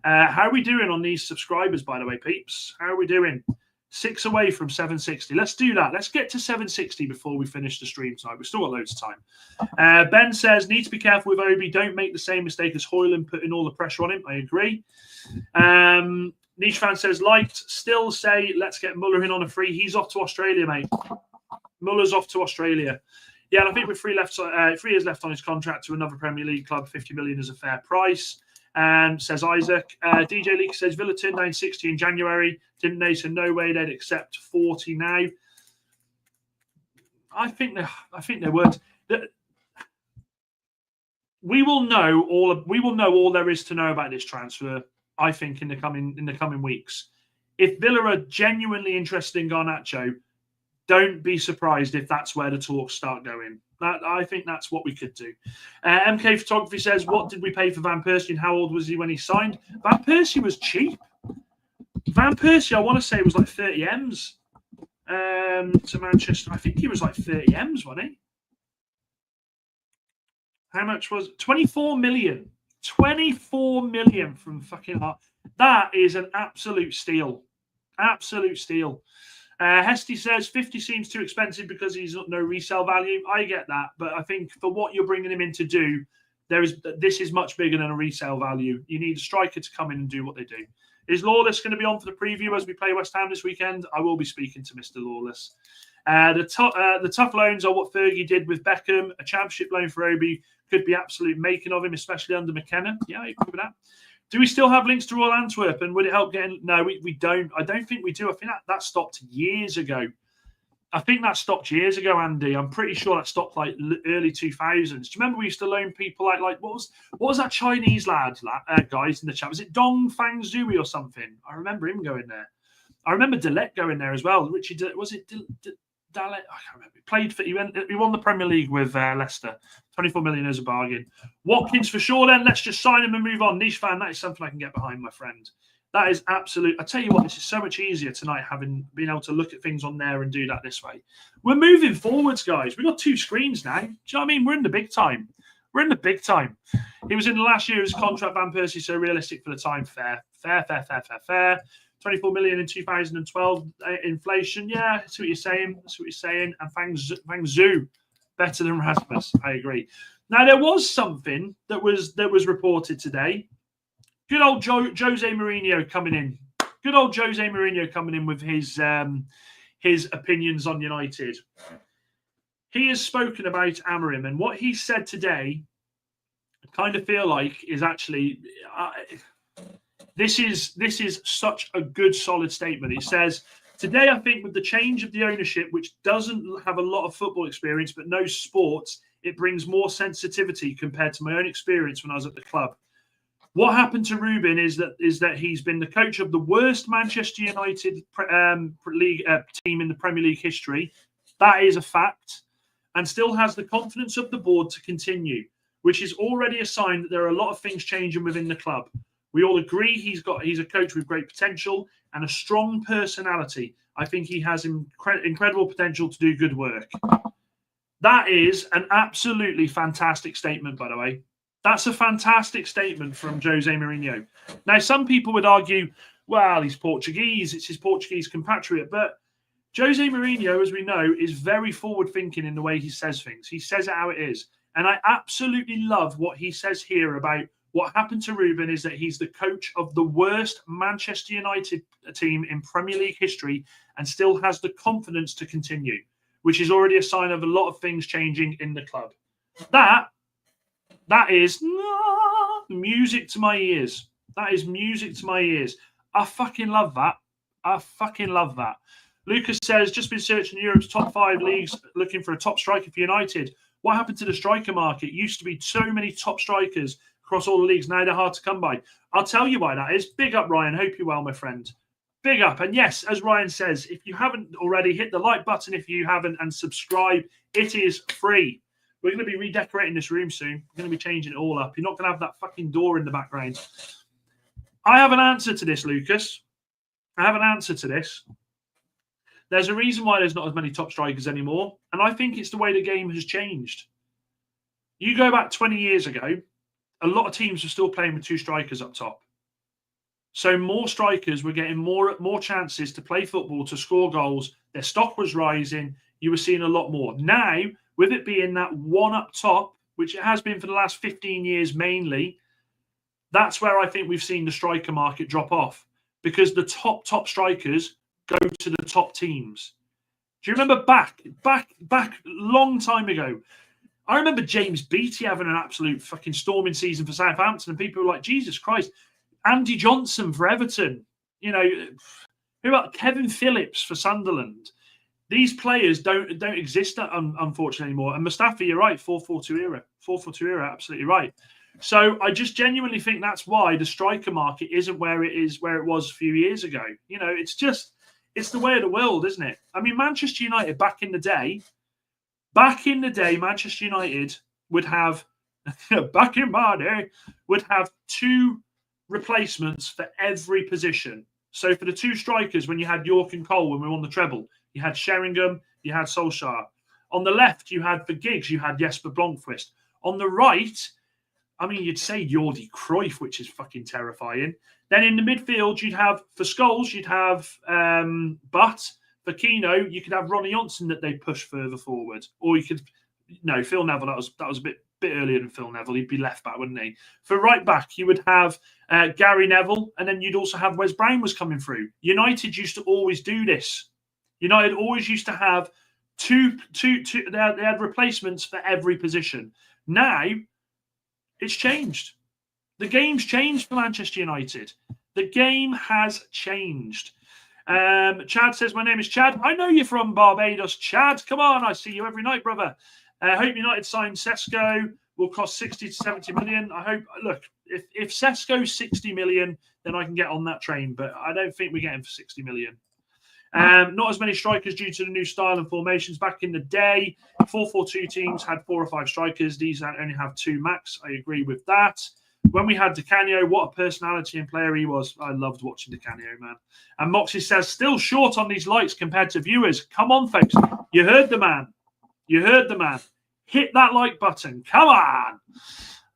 Speaker 1: How are we doing on these subscribers, by the way, peeps? How are we doing? 6 away from 760. Let's do that. Let's get to 760 before we finish the stream tonight. We've still got loads of time. Ben says, need to be careful with Obi. Don't make the same mistake as Højlund, putting all the pressure on him. I agree. Niche fan says, liked. Still say, let's get Muller in on a free. He's off to Australia, mate. Muller's off to Australia. Yeah, and I think with 3 years left on his contract to another Premier League club, 50 million is a fair price. Says Isaac. DJ Leak says Villa turned down 60 in January, didn't they? So no way they'd accept 40 now. I think they would. We will know all there is to know about this transfer. I think in the coming weeks. If Villa are genuinely interested in Garnacho, don't be surprised if that's where the talks start going. I think that's what we could do. MK Photography says, what did we pay for Van Persie and how old was he when he signed? Van Persie was cheap. Van Persie, I want to say, was like 30 M's to Manchester. I think he was like 30 M's, wasn't he? How much was it? 24 million. 24 million from fucking Hart. That is an absolute steal. Absolute steal. Hesty says 50 seems too expensive because he's no resale value. I get that, but I think for what you're bringing him in to do, this is much bigger than a resale value. You need a striker to come in and do what they do. Is Lawless going to be on for the preview as we play West Ham this weekend? I will be speaking to Mr. Lawless. The tough loans are what Fergie did with Beckham. A championship loan for Obi could be absolute making of him, especially under McKenna. Yeah, you agree with that. Do we still have links to Royal Antwerp? And would it help getting... No, we don't. I don't think we do. I think that stopped years ago. Andy. I'm pretty sure that stopped like early 2000s. Do you remember we used to loan people like what was that Chinese lad guys in the chat? Was it Dong Fang Zui or something? I remember him going there. I remember Dillette going there as well. Richie, was it Dillette? I can't remember. He won the Premier League with Leicester. 24 million is a bargain. Watkins for sure then. Let's just sign him and move on. Niche fan, that is something I can get behind, my friend. That is absolute. I tell you what, this is so much easier tonight being able to look at things on there and do that this way. We're moving forwards, guys. We've got 2 screens now. Do you know what I mean? We're in the big time. He was in the last year of his contract, Van Persie, so realistic for the time. Fair. 24 million in 2012 inflation. Yeah, that's what you're saying. And Fang Zhu, better than Rasmus. I agree. Now, there was something that was reported today. Good old Jose Mourinho coming in with his opinions on United. He has spoken about Amorim, and what he said today, I kind of feel like is actually... This is such a good, solid statement. It says, today, I think with the change of the ownership, which doesn't have a lot of football experience but knows sports, it brings more sensitivity compared to my own experience when I was at the club. What happened to Ruben is that he's been the coach of the worst Manchester United league team in the Premier League history. That is a fact, and still has the confidence of the board to continue, which is already a sign that there are a lot of things changing within the club. We all agree he's a coach with great potential and a strong personality. I think he has incredible potential to do good work. That is an absolutely fantastic statement, by the way. That's a fantastic statement from Jose Mourinho. Now, some people would argue, well, he's Portuguese. It's his Portuguese compatriot. But Jose Mourinho, as we know, is very forward-thinking in the way he says things. He says it how it is. And I absolutely love what he says here about what happened to Ruben is that he's the coach of the worst Manchester United team in Premier League history and still has the confidence to continue, which is already a sign of a lot of things changing in the club. That is music to my ears. That is music to my ears. I fucking love that. I fucking love that. Lucas says, just been searching Europe's top 5 leagues looking for a top striker for United. What happened to the striker market? Used to be so many top strikers across all the leagues. Now they're hard to come by. I'll tell you why that is. Big up, Ryan. Hope you're well, my friend. Big up. And yes, as Ryan says, if you haven't already, hit the like button if you haven't and subscribe. It is free. We're going to be redecorating this room soon. We're going to be changing it all up. You're not going to have that fucking door in the background. I have an answer to this, Lucas. I have an answer to this. There's a reason why there's not as many top strikers anymore, and I think it's the way the game has changed. You go back 20 years ago, a lot of teams were still playing with 2 strikers up top. So more strikers were getting more chances to play football, to score goals. Their stock was rising. You were seeing a lot more. Now, with it being that one up top, which it has been for the last 15 years mainly, that's where I think we've seen the striker market drop off, because the top strikers go to the top teams. Do you remember back long time ago? I remember James Beattie having an absolute fucking storming season for Southampton, and people were like, Jesus Christ. Andy Johnson for Everton. You know, who about Kevin Phillips for Sunderland? These players don't exist, unfortunately, anymore. And Mustafi, you're right, 4-4-2 era. 4-4-2 era, absolutely right. So I just genuinely think that's why the striker market isn't where it was a few years ago. You know, it's the way of the world, isn't it? I mean, Manchester United back in the day, Manchester United would have, back in my day, would have 2 replacements for every position. So for the 2 strikers, when you had York and Cole, when we won the treble, you had Sheringham, you had Solskjaer. On the left, you had, for Giggs, you had Jesper Blomqvist. On the right, I mean, you'd say Jordi Cruyff, which is fucking terrifying. Then in the midfield, you'd have, for Scholes, you'd have Butt. For Keno, you could have Ronnie Johnson that they push further forward. Or you could, no, Phil Neville, that was a bit earlier than Phil Neville. He'd be left back, wouldn't he? For right back, you would have Gary Neville, and then you'd also have Wes Brown was coming through. United used to always do this. United always used to have two they had replacements for every position. Now, it's changed. The game's changed for Manchester United. The game has changed. Chad says, my name is Chad. I know you're from Barbados, Chad. Come on, I see you every night, brother. I hope United sign Sesko. Will cost 60 to 70 million. I hope, look, if Sesko's 60 million, then I can get on that train, but I don't think we get him for 60 million. Not as many strikers due to the new style and formations. Back in the day, 4-4-2 teams had 4 or 5 strikers. These only have 2 max. I agree with that. When we had Di Canio, what a personality and player he was. I loved watching Di Canio, man. And Moxie says, still short on these likes compared to viewers. Come on, folks. You heard the man. You heard the man. Hit that like button. Come on.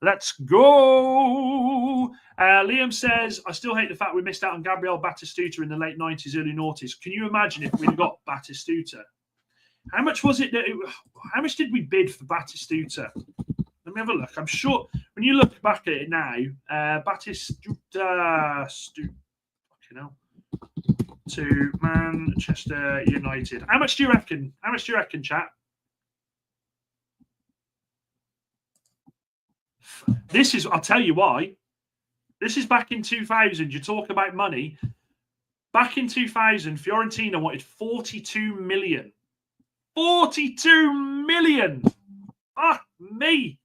Speaker 1: Let's go. Liam says, I still hate the fact we missed out on Gabriel Batistuta in the late 90s, early noughties. Can you imagine if we'd got Batistuta? How much was it? How much did we bid for Batistuta? Let me have a look. I'm sure when you look back at it now, Batistuta, fucking hell, to Manchester United. How much do you reckon? How much do you reckon, chat? This is, I'll tell you why. This is back in 2000. You talk about money. Back in 2000, Fiorentina wanted 42 million. 42 million! Fuck me!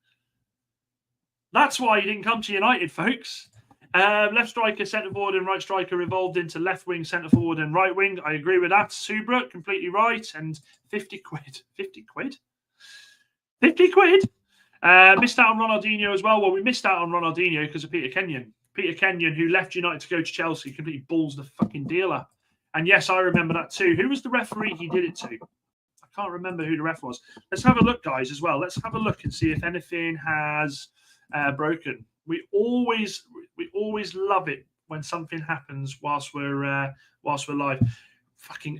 Speaker 1: That's why he didn't come to United, folks. Left striker, centre forward, and right striker evolved into left wing, centre forward, and right wing. I agree with that. Subra, completely right. And 50 quid. 50 quid? 50 quid? Missed out on Ronaldinho as well. Well, we missed out on Ronaldinho because of Peter Kenyon. Peter Kenyon, who left United to go to Chelsea, completely balls the fucking deal up. And yes, I remember that too. Who was the referee he did it to? I can't remember who the ref was. Let's have a look, guys, as well. Let's have a look and see if anything has broken. We always love it when something happens whilst we're live. Fucking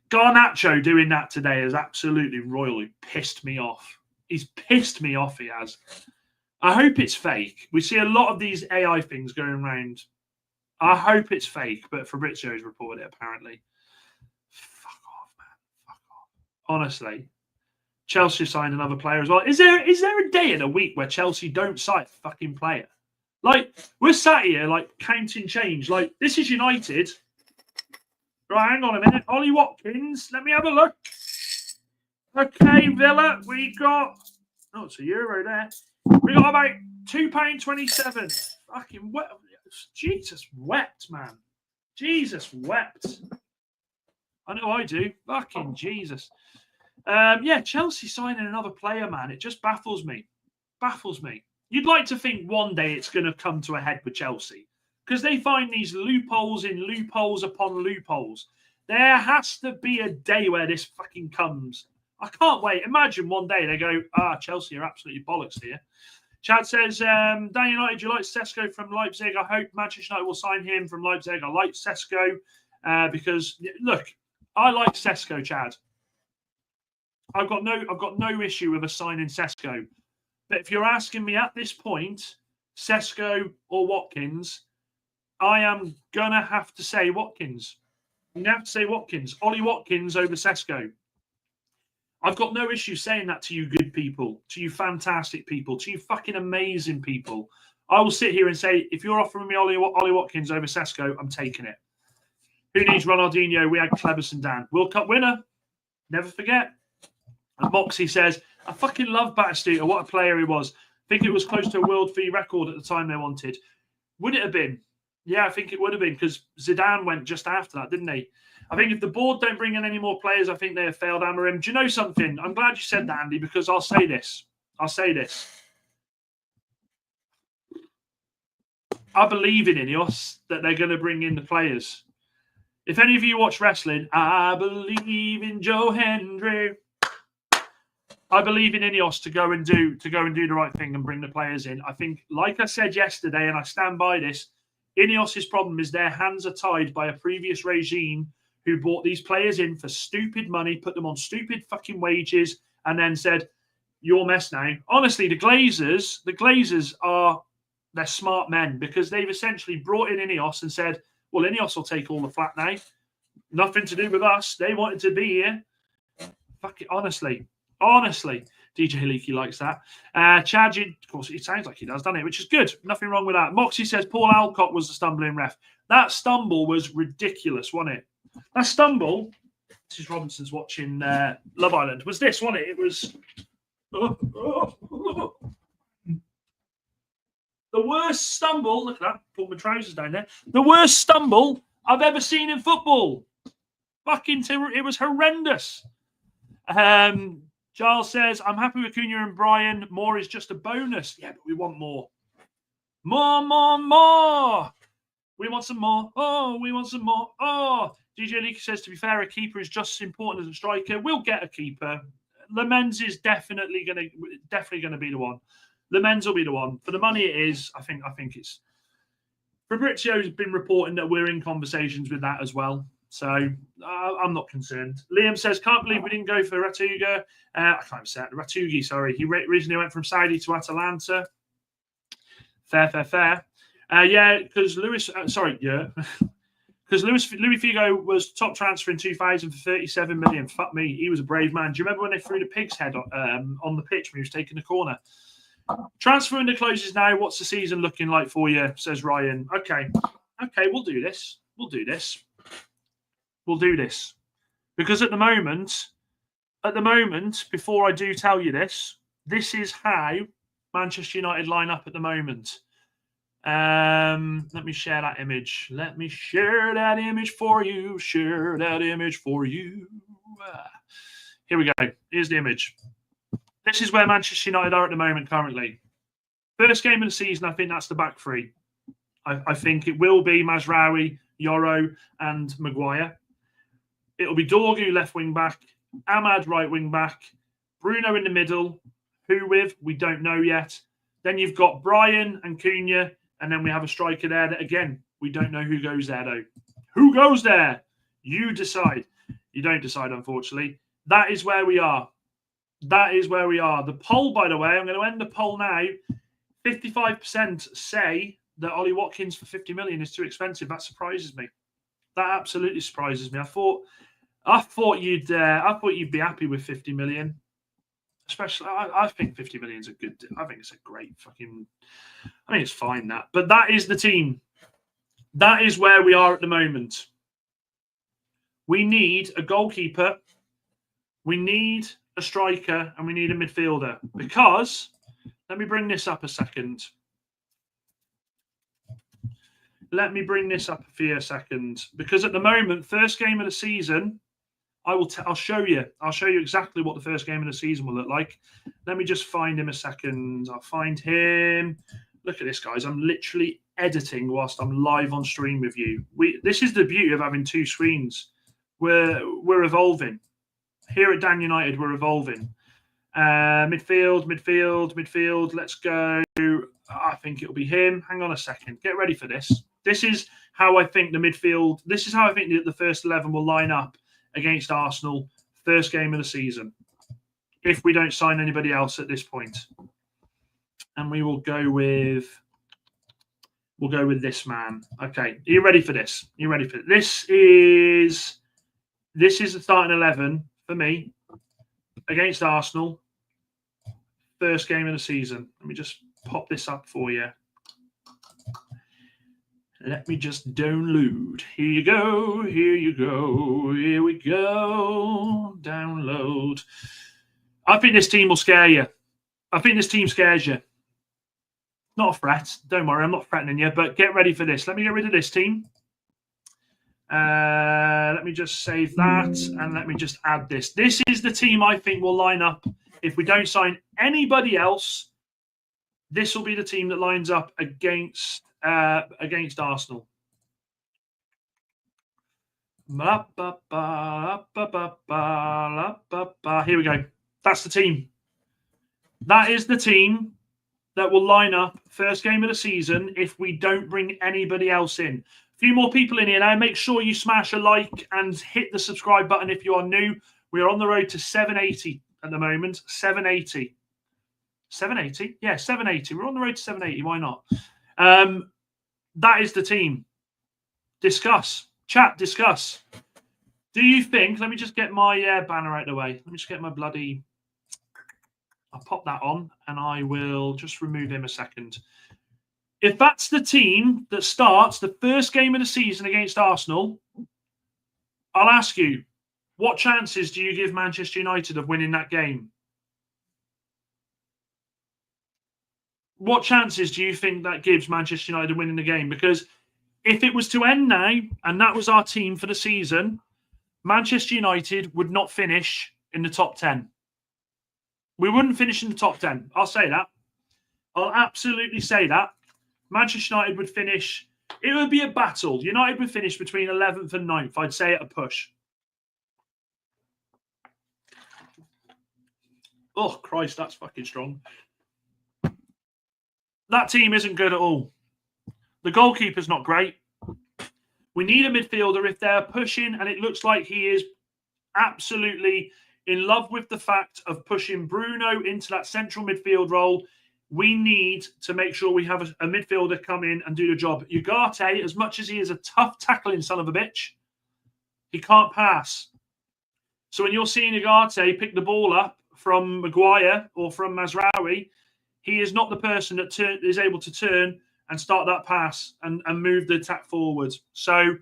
Speaker 1: Garnacho doing that today has absolutely royally pissed me off. He's pissed me off, he has. I hope it's fake. We see a lot of these AI things going around. I hope it's fake, but Fabrizio's reported it, apparently. Fuck off, man. Fuck off. Honestly. Chelsea signed another player as well. Is there a day in a week where Chelsea don't sign a fucking player? Like, we're sat here, like, counting change. Like, this is United. Right, hang on a minute. Ollie Watkins, let me have a look. Okay, Villa, we got... Oh, it's a euro there. We got about £2.27. Fucking wet. Jesus wept, man. Jesus wept. I know I do. Fucking Jesus. Yeah, Chelsea signing another player, man. It just baffles me. Baffles me. You'd like to think one day it's going to come to a head with Chelsea because they find these loopholes in loopholes upon loopholes. There has to be a day where this fucking comes. I can't wait. Imagine one day they go, Chelsea are absolutely bollocks here. Chad says, Dan United, you like Sesko from Leipzig? I hope Manchester United will sign him from Leipzig. I like Sesko because, look, I like Sesko, Chad. I've got no issue with a signing Sesko. But if you're asking me at this point, Sesko or Watkins, I am going to have to say Watkins. I'm going to have to say Watkins. Ollie Watkins over Sesko. I've got no issue saying that to you good people, to you fantastic people, to you fucking amazing people. I will sit here and say, if you're offering me Ollie Watkins over Sesko, I'm taking it. Who needs Ronaldinho? We had Cleberson Dan. World Cup winner. Never forget. And Moxie says, I fucking love Batistuta. What a player he was. I think it was close to a world fee record at the time they wanted. Would it have been? Yeah, I think it would have been because Zidane went just after that, didn't he? I think if the board don't bring in any more players, I think they have failed Amorim. Do you know something? I'm glad you said that, Andy, because I'll say this. I believe in Ineos that they're going to bring in the players. If any of you watch wrestling, I believe in Joe Hendry. I believe in Ineos to go and do the right thing and bring the players in. I think, like I said yesterday, and I stand by this, Ineos's problem is their hands are tied by a previous regime who bought these players in for stupid money, put them on stupid fucking wages, and then said, "You're mess now." Honestly, the Glazers they're smart men because they've essentially brought in Ineos and said, "Well, Ineos will take all the flat now. Nothing to do with us. They wanted to be here." Fuck it, honestly. DJ Leakey likes that. Chad, of course, it sounds like he does, doesn't it? Which is good. Nothing wrong with that. Moxie says Paul Alcott was the stumbling ref. That stumble was ridiculous, wasn't it? That stumble, this is Robinson's watching Love Island, was this, wasn't it? It was the worst stumble. Look at that. Put my trousers down there. The worst stumble I've ever seen in football. It was horrendous. Giles says, I'm happy with Cunha and Brian. More is just a bonus. Yeah, but we want more. More. We want some more. Oh, we want some more. Oh. DJ Leakey says, to be fair, a keeper is just as important as a striker. We'll get a keeper. Lemens is definitely going to be the one. Lemens will be the one. For the money it is, I think it's... Fabrizio's been reporting that we're in conversations with that as well. So I'm not concerned. Liam says, can't believe we didn't go for Ratuga. I can't say that. Ratugi, sorry. He recently went from Saudi to Atalanta. Fair. Yeah, because Louis Figo was top transfer in 2000 for 37 million. Fuck me. He was a brave man. Do you remember when they threw the pig's head on the pitch when he was taking the corner? Transfer window closes now. What's the season looking like for you? Says Ryan. Okay, we'll do this. Because at the moment, before I do tell you this is how Manchester United line up at the moment. Let me share that image. Let me share that image for you. Here we go. Here's the image. This is where Manchester United are at the moment currently. First game of the season, I think that's the back three. I think it will be Mazraoui, Yoro, and Maguire. It'll be Dorgu left wing back, Ahmad right wing back, Bruno in the middle. Who with? We don't know yet. Then you've got Brian and Cunha, and then we have a striker there that, again, we don't know who goes there, though. Who goes there? You decide. You don't decide, unfortunately. That is where we are. The poll, by the way, I'm going to end the poll now. 55% say that Ollie Watkins for 50 million is too expensive. That surprises me. That absolutely surprises me. I thought you'd be happy with 50 million. Especially, I think 50 million is a good. I think it's a great fucking. I think it's fine that, but that is the team. That is where we are at the moment. We need a goalkeeper, we need a striker, and we need a midfielder. Because let me bring this up a second. Let me bring this up for you a second. Because at the moment, first game of the season. I'll show you. I'll show you exactly what the first game of the season will look like. Let me just find him a second. I'll find him. Look at this, guys. I'm literally editing whilst I'm live on stream with you. This is the beauty of having two screens. We're evolving. Here at Dan United, we're evolving. Midfield. Let's go. I think it'll be him. Hang on a second. Get ready for this. This is how I think the midfield. This is how I think the first 11 will line up against Arsenal, first game of the season, if we don't sign anybody else at this point. And we will go with this man. Okay, are you ready for this? Are you ready for this? This is the starting 11 for me against Arsenal, first game of the season. Let me just pop this up for you. Let me just download. Here you go. Here you go. Here we go. Download. I think this team will scare you. I think this team scares you. Not a threat. Don't worry, I'm not threatening you, but get ready for this. Let me get rid of this team. Let me just save that, and let me just add this. This is the team I think will line up. If we don't sign anybody else, this will be the team that lines up against Arsenal. Here we go. That's the team. That is the team that will line up first game of the season if we don't bring anybody else in. A few more people in here now. Make sure you smash a like and hit the subscribe button if you are new. We are on the road to 780 at the moment. 780. 780? Yeah, 780. We're on the road to 780. Why not? That is the team. Discuss. Chat, discuss. Do you think... Let me just get my banner out of the way. Let me just get my bloody... I'll pop that on, and I will just remove him a second. If that's the team that starts the first game of the season against Arsenal, I'll ask you, what chances do you give Manchester United of winning that game? What chances do you think that gives Manchester United winning the game? Because if it was to end now, and that was our team for the season, Manchester United would not finish in the top 10. We wouldn't finish in the top 10. I'll say that. I'll absolutely say that. Manchester United would finish... It would be a battle. United would finish between 11th and 9th. I'd say at a push. Oh, Christ, that's fucking strong. That team isn't good at all. The goalkeeper's not great. We need a midfielder if they're pushing, and it looks like he is absolutely in love with the fact of pushing Bruno into that central midfield role. We need to make sure we have a midfielder come in and do the job. Ugarte, as much as he is a tough tackling son of a bitch, he can't pass. So when you're seeing Ugarte pick the ball up from Maguire or from Mazraoui, he is not the person that is able to turn and start that pass and move the attack forward. So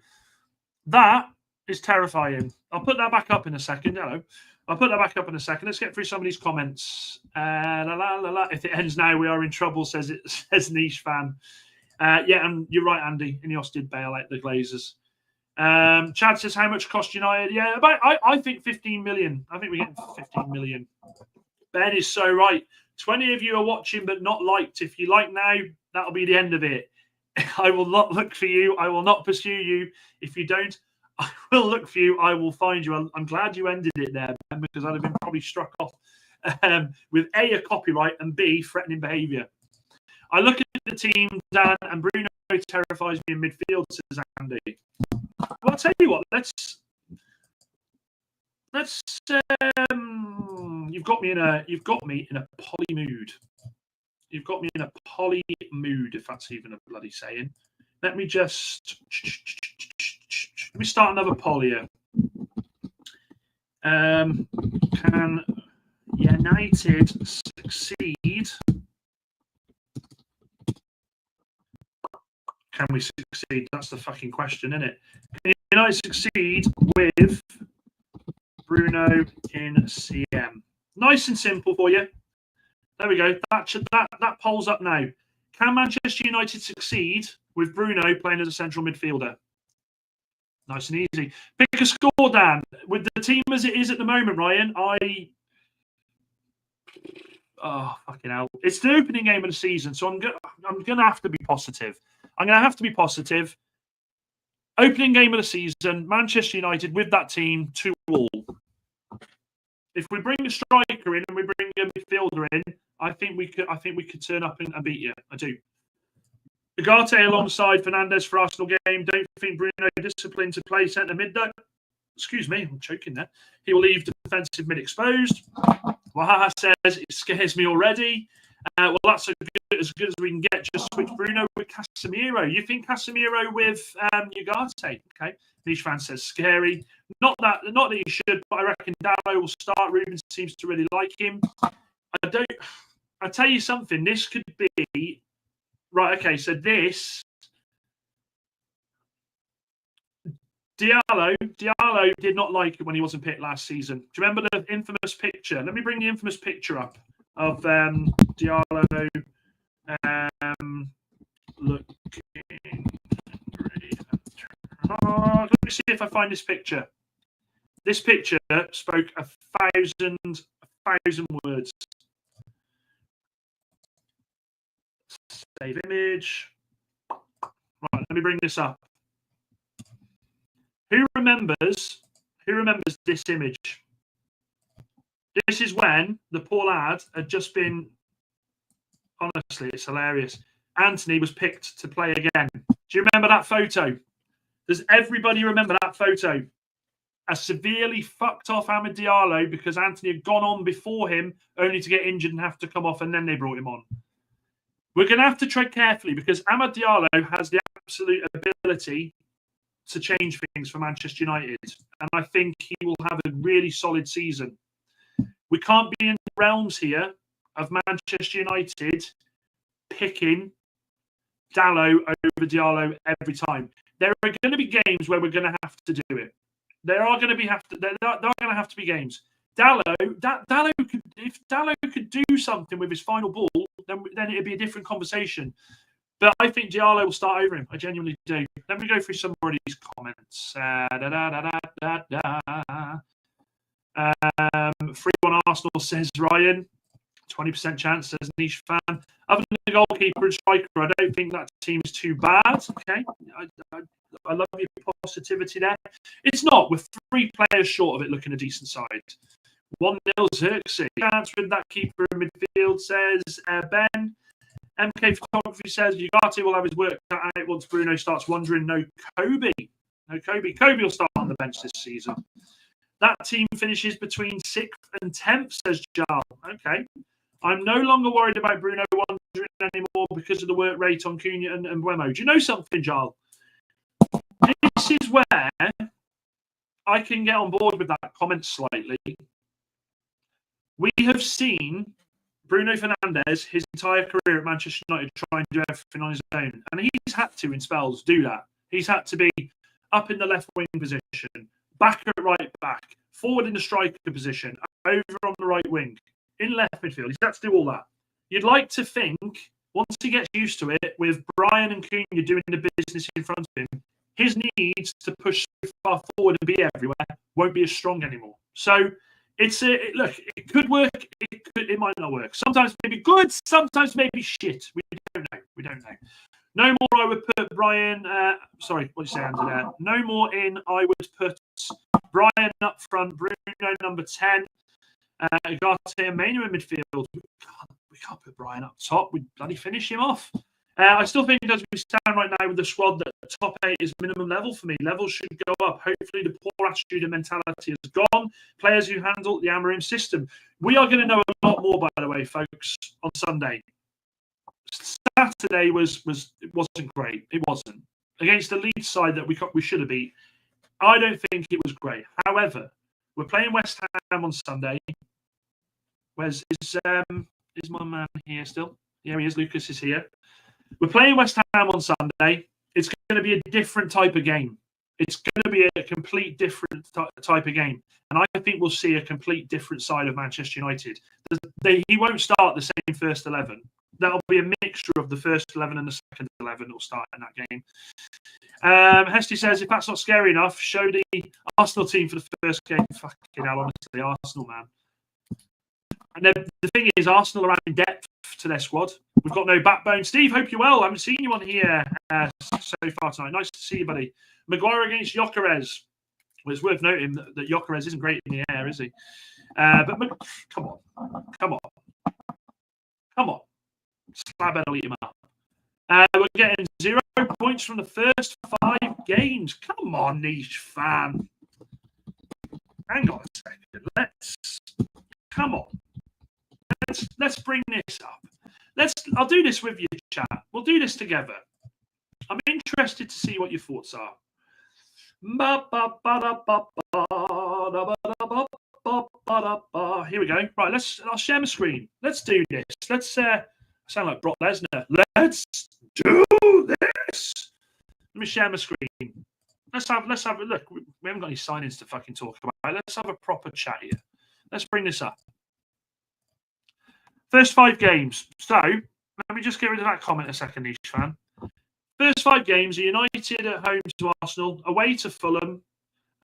Speaker 1: that is terrifying. I'll put that back up in a second. Hello. I'll put that back up in a second. Let's get through some of these comments. If it ends now, we are in trouble, says Niche Fan. Yeah, and you're right, Andy. Ineos did bail out the Glazers. Chad says, how much cost United? Yeah, I think 15 million. I think we're getting 15 million. Ben is so right. 20 of you are watching but not liked. If you like now, that'll be the end of it. I will not look for you. I will not pursue you. If you don't, I will look for you. I will find you. I'm glad you ended it there, Ben, because I'd have been probably struck off with A copyright, and B, threatening behaviour. I look at the team, Dan, and Bruno terrifies me in midfield, says Andy. Well, I'll tell you what, let's you've got me in a poly mood. You've got me in a poly mood, if that's even a bloody saying. Let me start another poll here. Can United succeed? Can we succeed? That's the fucking question, isn't it? Can United succeed with Bruno in CM? Nice and simple for you. There we go. That poll's up now. Can Manchester United succeed with Bruno playing as a central midfielder? Nice and easy. Pick a score, Dan. With the team as it is at the moment, Ryan, oh, fucking hell. It's the opening game of the season, so I'm gonna have to be positive. I'm going to have to be positive. Opening game of the season, Manchester United with that team, 2-2. If we bring a striker in and we bring a midfielder in, I think we could turn up and beat you. I do. Ugarte alongside Fernandes for Arsenal game. Don't think Bruno disciplined to play centre mid though. Excuse me, I'm choking there. He will leave the defensive mid exposed. Wahaha says it scares me already. Well, that's as good as we can get. Just switch Bruno with Casemiro. You think Casemiro with Ugarte? Okay. Niche fan says scary. Not that he should, but I reckon Dallo will start. Ruben seems to really like him. I tell you something. This could be right. Okay, so this Diallo did not like it when he wasn't picked last season. Do you remember the infamous picture? Let me bring the infamous picture up of Diallo looking great. Let me see if I find this picture. This picture spoke 1,000 words. Save image. Right, let me bring this up. Who remembers this image? This is when the poor lad had just been, honestly, it's hilarious. Antony was picked to play again. Do you remember that photo? Does everybody remember that photo? A severely fucked off Amad Diallo because Antony had gone on before him only to get injured and have to come off, and then they brought him on. We're going to have to tread carefully because Amad Diallo has the absolute ability to change things for Manchester United. And I think he will have a really solid season. We can't be in the realms here of Manchester United picking Dallo over Diallo every time. There are going to be games where we're going to have to do it. There are going to have to be games. If Dallo could do something with his final ball, then it'd be a different conversation. But I think Diallo will start over him. I genuinely do. Let me go through some more of these comments. 3-1 Arsenal says Ryan. 20% chance says Niche fan. Other than the goalkeeper and striker, I don't think that team is too bad. Okay, I love your positivity there. It's not. We're 3 players short of it looking a decent side. 1-0 Xerxes. Chance with that keeper in midfield, says Ben. MK Photography says Ugarte will have his work cut out once Bruno starts wandering. No Kobe. Kobe will start on the bench this season. That team finishes between 6th and 10th, says Jarl. Okay. I'm no longer worried about Bruno wandering anymore because of the work rate on Cunha and Buemo. Do you know something, Jarl? This is where I can get on board with that comment slightly. We have seen Bruno Fernandes, his entire career at Manchester United, trying to do everything on his own. And he's had to, in spells, do that. He's had to be up in the left wing position, back at right back, forward in the striker position, over on the right wing, in left midfield. He's had to do all that. You'd like to think, once he gets used to it, with Brian and Cunha doing the business in front of him, his needs to push so far forward and be everywhere won't be as strong anymore. So, look, it could work, it might not work. Sometimes maybe good, sometimes maybe shit. We don't know. No more I would put Brian, sorry, what did you say, Andy, there? No more in, I would put Brian up front, Bruno number 10, Ugarte and Mainu in midfield. We can't put Brian up top. We'd bloody finish him off. I still think as we stand right now with the squad that the top 8 is minimum level for me. Levels should go up. Hopefully the poor attitude and mentality is gone. Players who handle the Amorim system. We are going to know a lot more, by the way, folks, on Sunday. Saturday it wasn't great. It wasn't. Against the Leeds side that we should have beat. I don't think it was great. However, we're playing West Ham on Sunday. Where's is my man here still? Yeah, he is. Lucas is here. We're playing West Ham on Sunday. It's going to be a different type of game. It's going to be a complete different type of game. And I think we'll see a complete different side of Manchester United. He won't start the same first 11. That'll be a mixture of the first 11 and the second 11 will start in that game. Hesty says, if that's not scary enough, show the Arsenal team for the first game. Fucking hell, honestly, Arsenal, man. And the thing is, Arsenal are adding depth to their squad. We've got no backbone. Steve, hope you're well. I haven't seen you on here so far tonight. Nice to see you, buddy. Maguire against Gyökeres. Well, it's worth noting that Gyökeres isn't great in the air, is he? But come on. Slab will eat him up. We're getting 0 points from the first 5 games. Come on, niche fan. Hang on a second. Come on. Let's bring this up. I'll do this with you, chat. We'll do this together. I'm interested to see what your thoughts are. Here we go. Right, I'll share my screen. Let's do this. Let's sound like Brock Lesnar. Let's do this. Let me share my screen. Let's have a look. We haven't got any signings to fucking talk about. Let's have a proper chat here. Let's bring this up. First 5 games. So, let me just get rid of that comment a second, niche fan. First 5 games are United at home to Arsenal, away to Fulham,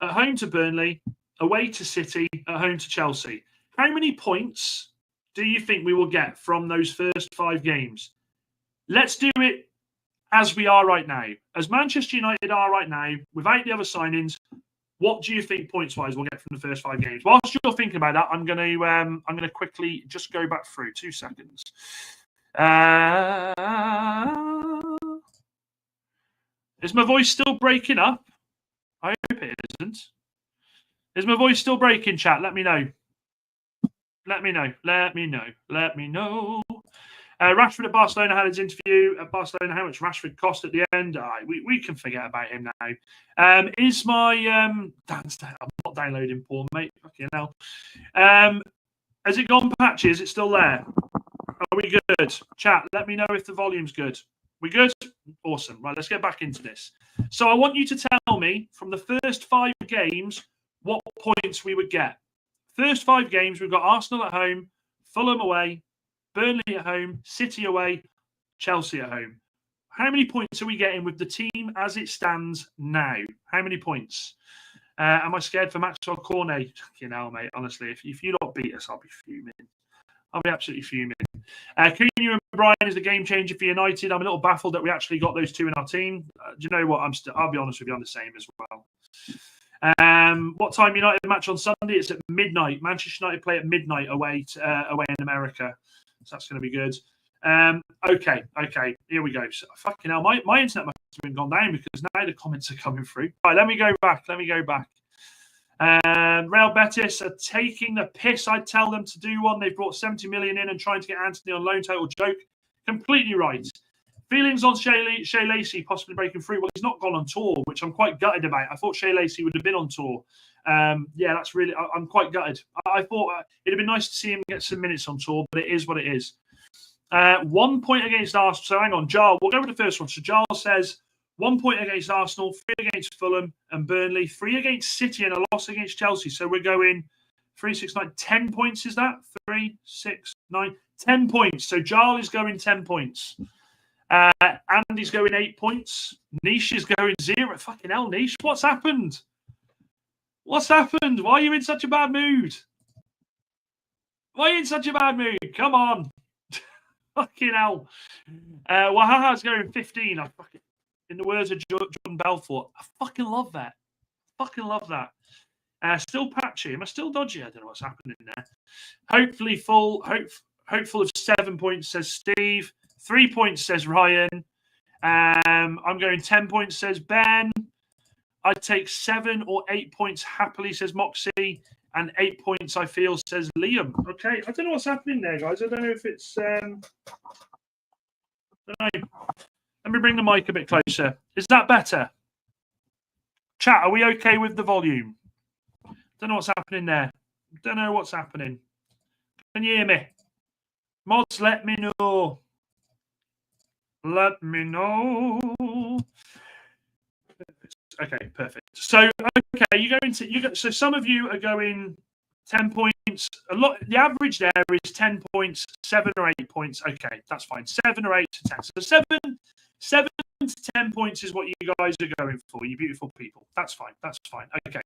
Speaker 1: at home to Burnley, away to City, at home to Chelsea. How many points do you think we will get from those first 5 games? Let's do it as we are right now. As Manchester United are right now, without the other signings, what do you think points-wise we'll get from the first 5 games? Whilst you're thinking about that, I'm going to quickly just go back through 2 seconds. Is my voice still breaking up? I hope it isn't. Is my voice still breaking, chat? Let me know. Let me know. Rashford at Barcelona had his interview at Barcelona. How much Rashford cost at the end? We can forget about him now. Is my I'm not downloading porn, mate. Fucking hell. Has it gone patchy? Is it still there? Are we good? Chat, let me know if the volume's good. We good? Awesome. Right, let's get back into this. So I want you to tell me from the first 5 games what points we would get. First 5 games, we've got Arsenal at home, Fulham away, Burnley at home, City away, Chelsea at home. How many points are we getting with the team as it stands now? How many points? Am I scared for Maxwell Cornet? You know, mate, honestly, if you don't beat us, I'll be fuming. I'll be absolutely fuming. Cunha and Brian is the game changer for United. I'm a little baffled that we actually got those 2 in our team. Do you know what? I'll be honest with you, I'm the same as well. What time United match on Sunday? It's at midnight. Manchester United play at midnight away in America. So that's going to be good. Okay. Here we go. So, fucking hell, my internet must have been gone down because now the comments are coming through. Right, let me go back. Real Betis are taking the piss. I'd tell them to do one. They've brought 70 million in and trying to get Antony on loan. Total joke. Completely right. Feelings on Shea Lacey possibly breaking through. Well, he's not gone on tour, which I'm quite gutted about. I thought Shea Lacey would have been on tour. Yeah, that's really. I'm quite gutted. I thought it'd have been nice to see him get some minutes on tour, but it is what it is. 1 point against Arsenal. So hang on, Giles. We'll go with the first one. So Giles says 1 point against Arsenal, 3 against Fulham and Burnley, 3 against City and a loss against Chelsea. So we're going 3, 6, 9, 10 points. Is that 3, 6, 9, 10 points? So Giles is going 10 points. Andy's going 8 points. Niche is going 0. Fucking hell, Niche. What's happened? Why are you in such a bad mood? Come on. Fucking hell. Wahaha's going 15. In the words of Jordan Belfort, I fucking love that. Still patchy. Am I still dodgy? I don't know what's happening there. Hopefully hopeful of 7 points, says Steve. 3 points, says Ryan. I'm going 10 points, says Ben. I'd take 7 or 8 points happily, says Moxie. And 8 points, I feel, says Liam. Okay, I don't know what's happening there, guys. I don't know if it's... I don't know. Let me bring the mic a bit closer. Is that better? Chat, are we okay with the volume? Don't know what's happening there. Don't know what's happening. Can you hear me? Mods, let me know. Let me know. Okay, perfect. So, okay, so some of you are going 10 points. A lot. The average there is 10 points, 7 or 8 points. Okay, that's fine. 7 or 8 to 10. So 7 to 10 points is what you guys are going for, you beautiful people. That's fine. That's fine. Okay.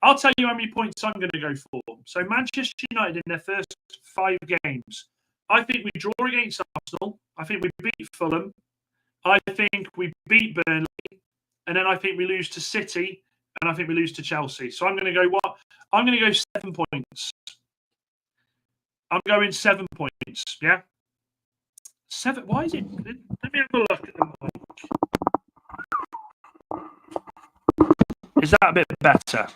Speaker 1: I'll tell you how many points I'm going to go for. So Manchester United in their first 5 games. I think we draw against Arsenal. I think we beat Fulham. I think we beat Burnley. And then I think we lose to City. And I think we lose to Chelsea. So I'm going to go what? I'm going to go 7 points. I'm going 7 points. Yeah? 7. Why is it? Let me have a look at the mic. Is that a bit better?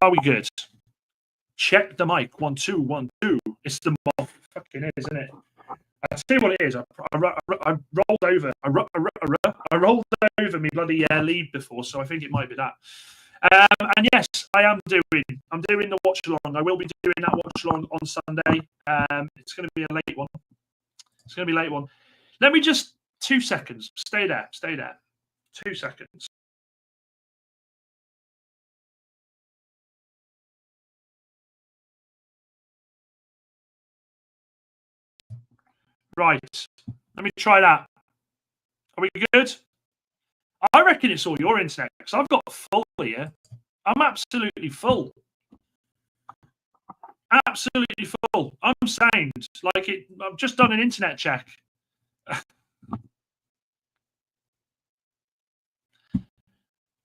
Speaker 1: Are we good? Check the mic. 1, 2, 1, 2. It's the mic. Fucking is, isn't it? I'll tell you what it is. I rolled over. I rolled over me bloody lead before, so I think it might be that. And yes, I'm doing the watch along. I will be doing that watch along on Sunday. It's going to be a late one. It's going to be a late one. Let me just 2 seconds. Stay there. 2 seconds. Right. Let me try that. Are we good? I reckon it's all your internet because I've got full here. I'm absolutely full. Absolutely full. I'm sound. Like it. I've just done an internet check. I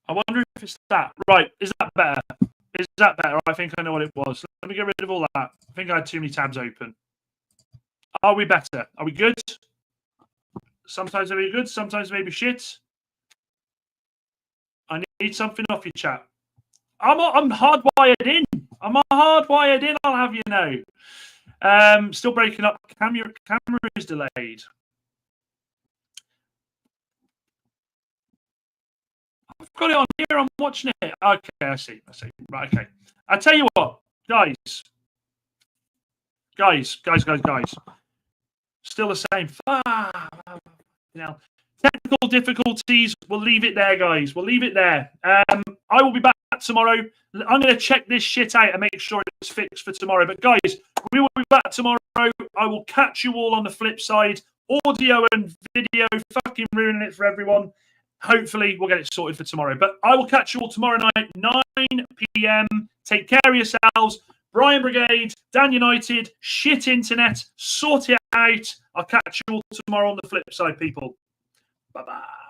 Speaker 1: wonder if it's that. Right. Is that better? Is that better? I think I know what it was. Let me get rid of all that. I think I had too many tabs open. Are we better? Are we good? Sometimes maybe good. Sometimes maybe shit. I need something off your chat. I'm hardwired in. I'm hardwired in, I'll have you know. Still breaking up. Camera is delayed. I've got it on here. I'm watching it. Okay, I see. Right, okay. I tell you what, guys. Still the same. Technical difficulties. We'll leave it there, guys. We'll leave it there. I will be back tomorrow. I'm going to check this shit out and make sure it's fixed for tomorrow. But guys, we will be back tomorrow. I will catch you all on the flip side. Audio and video fucking ruining it for everyone. Hopefully, we'll get it sorted for tomorrow. But I will catch you all tomorrow night, 9 p.m. Take care of yourselves. Brian Brigade, Dan United, shit internet, sort it out. I'll catch you all tomorrow on the flip side, people. Bye-bye.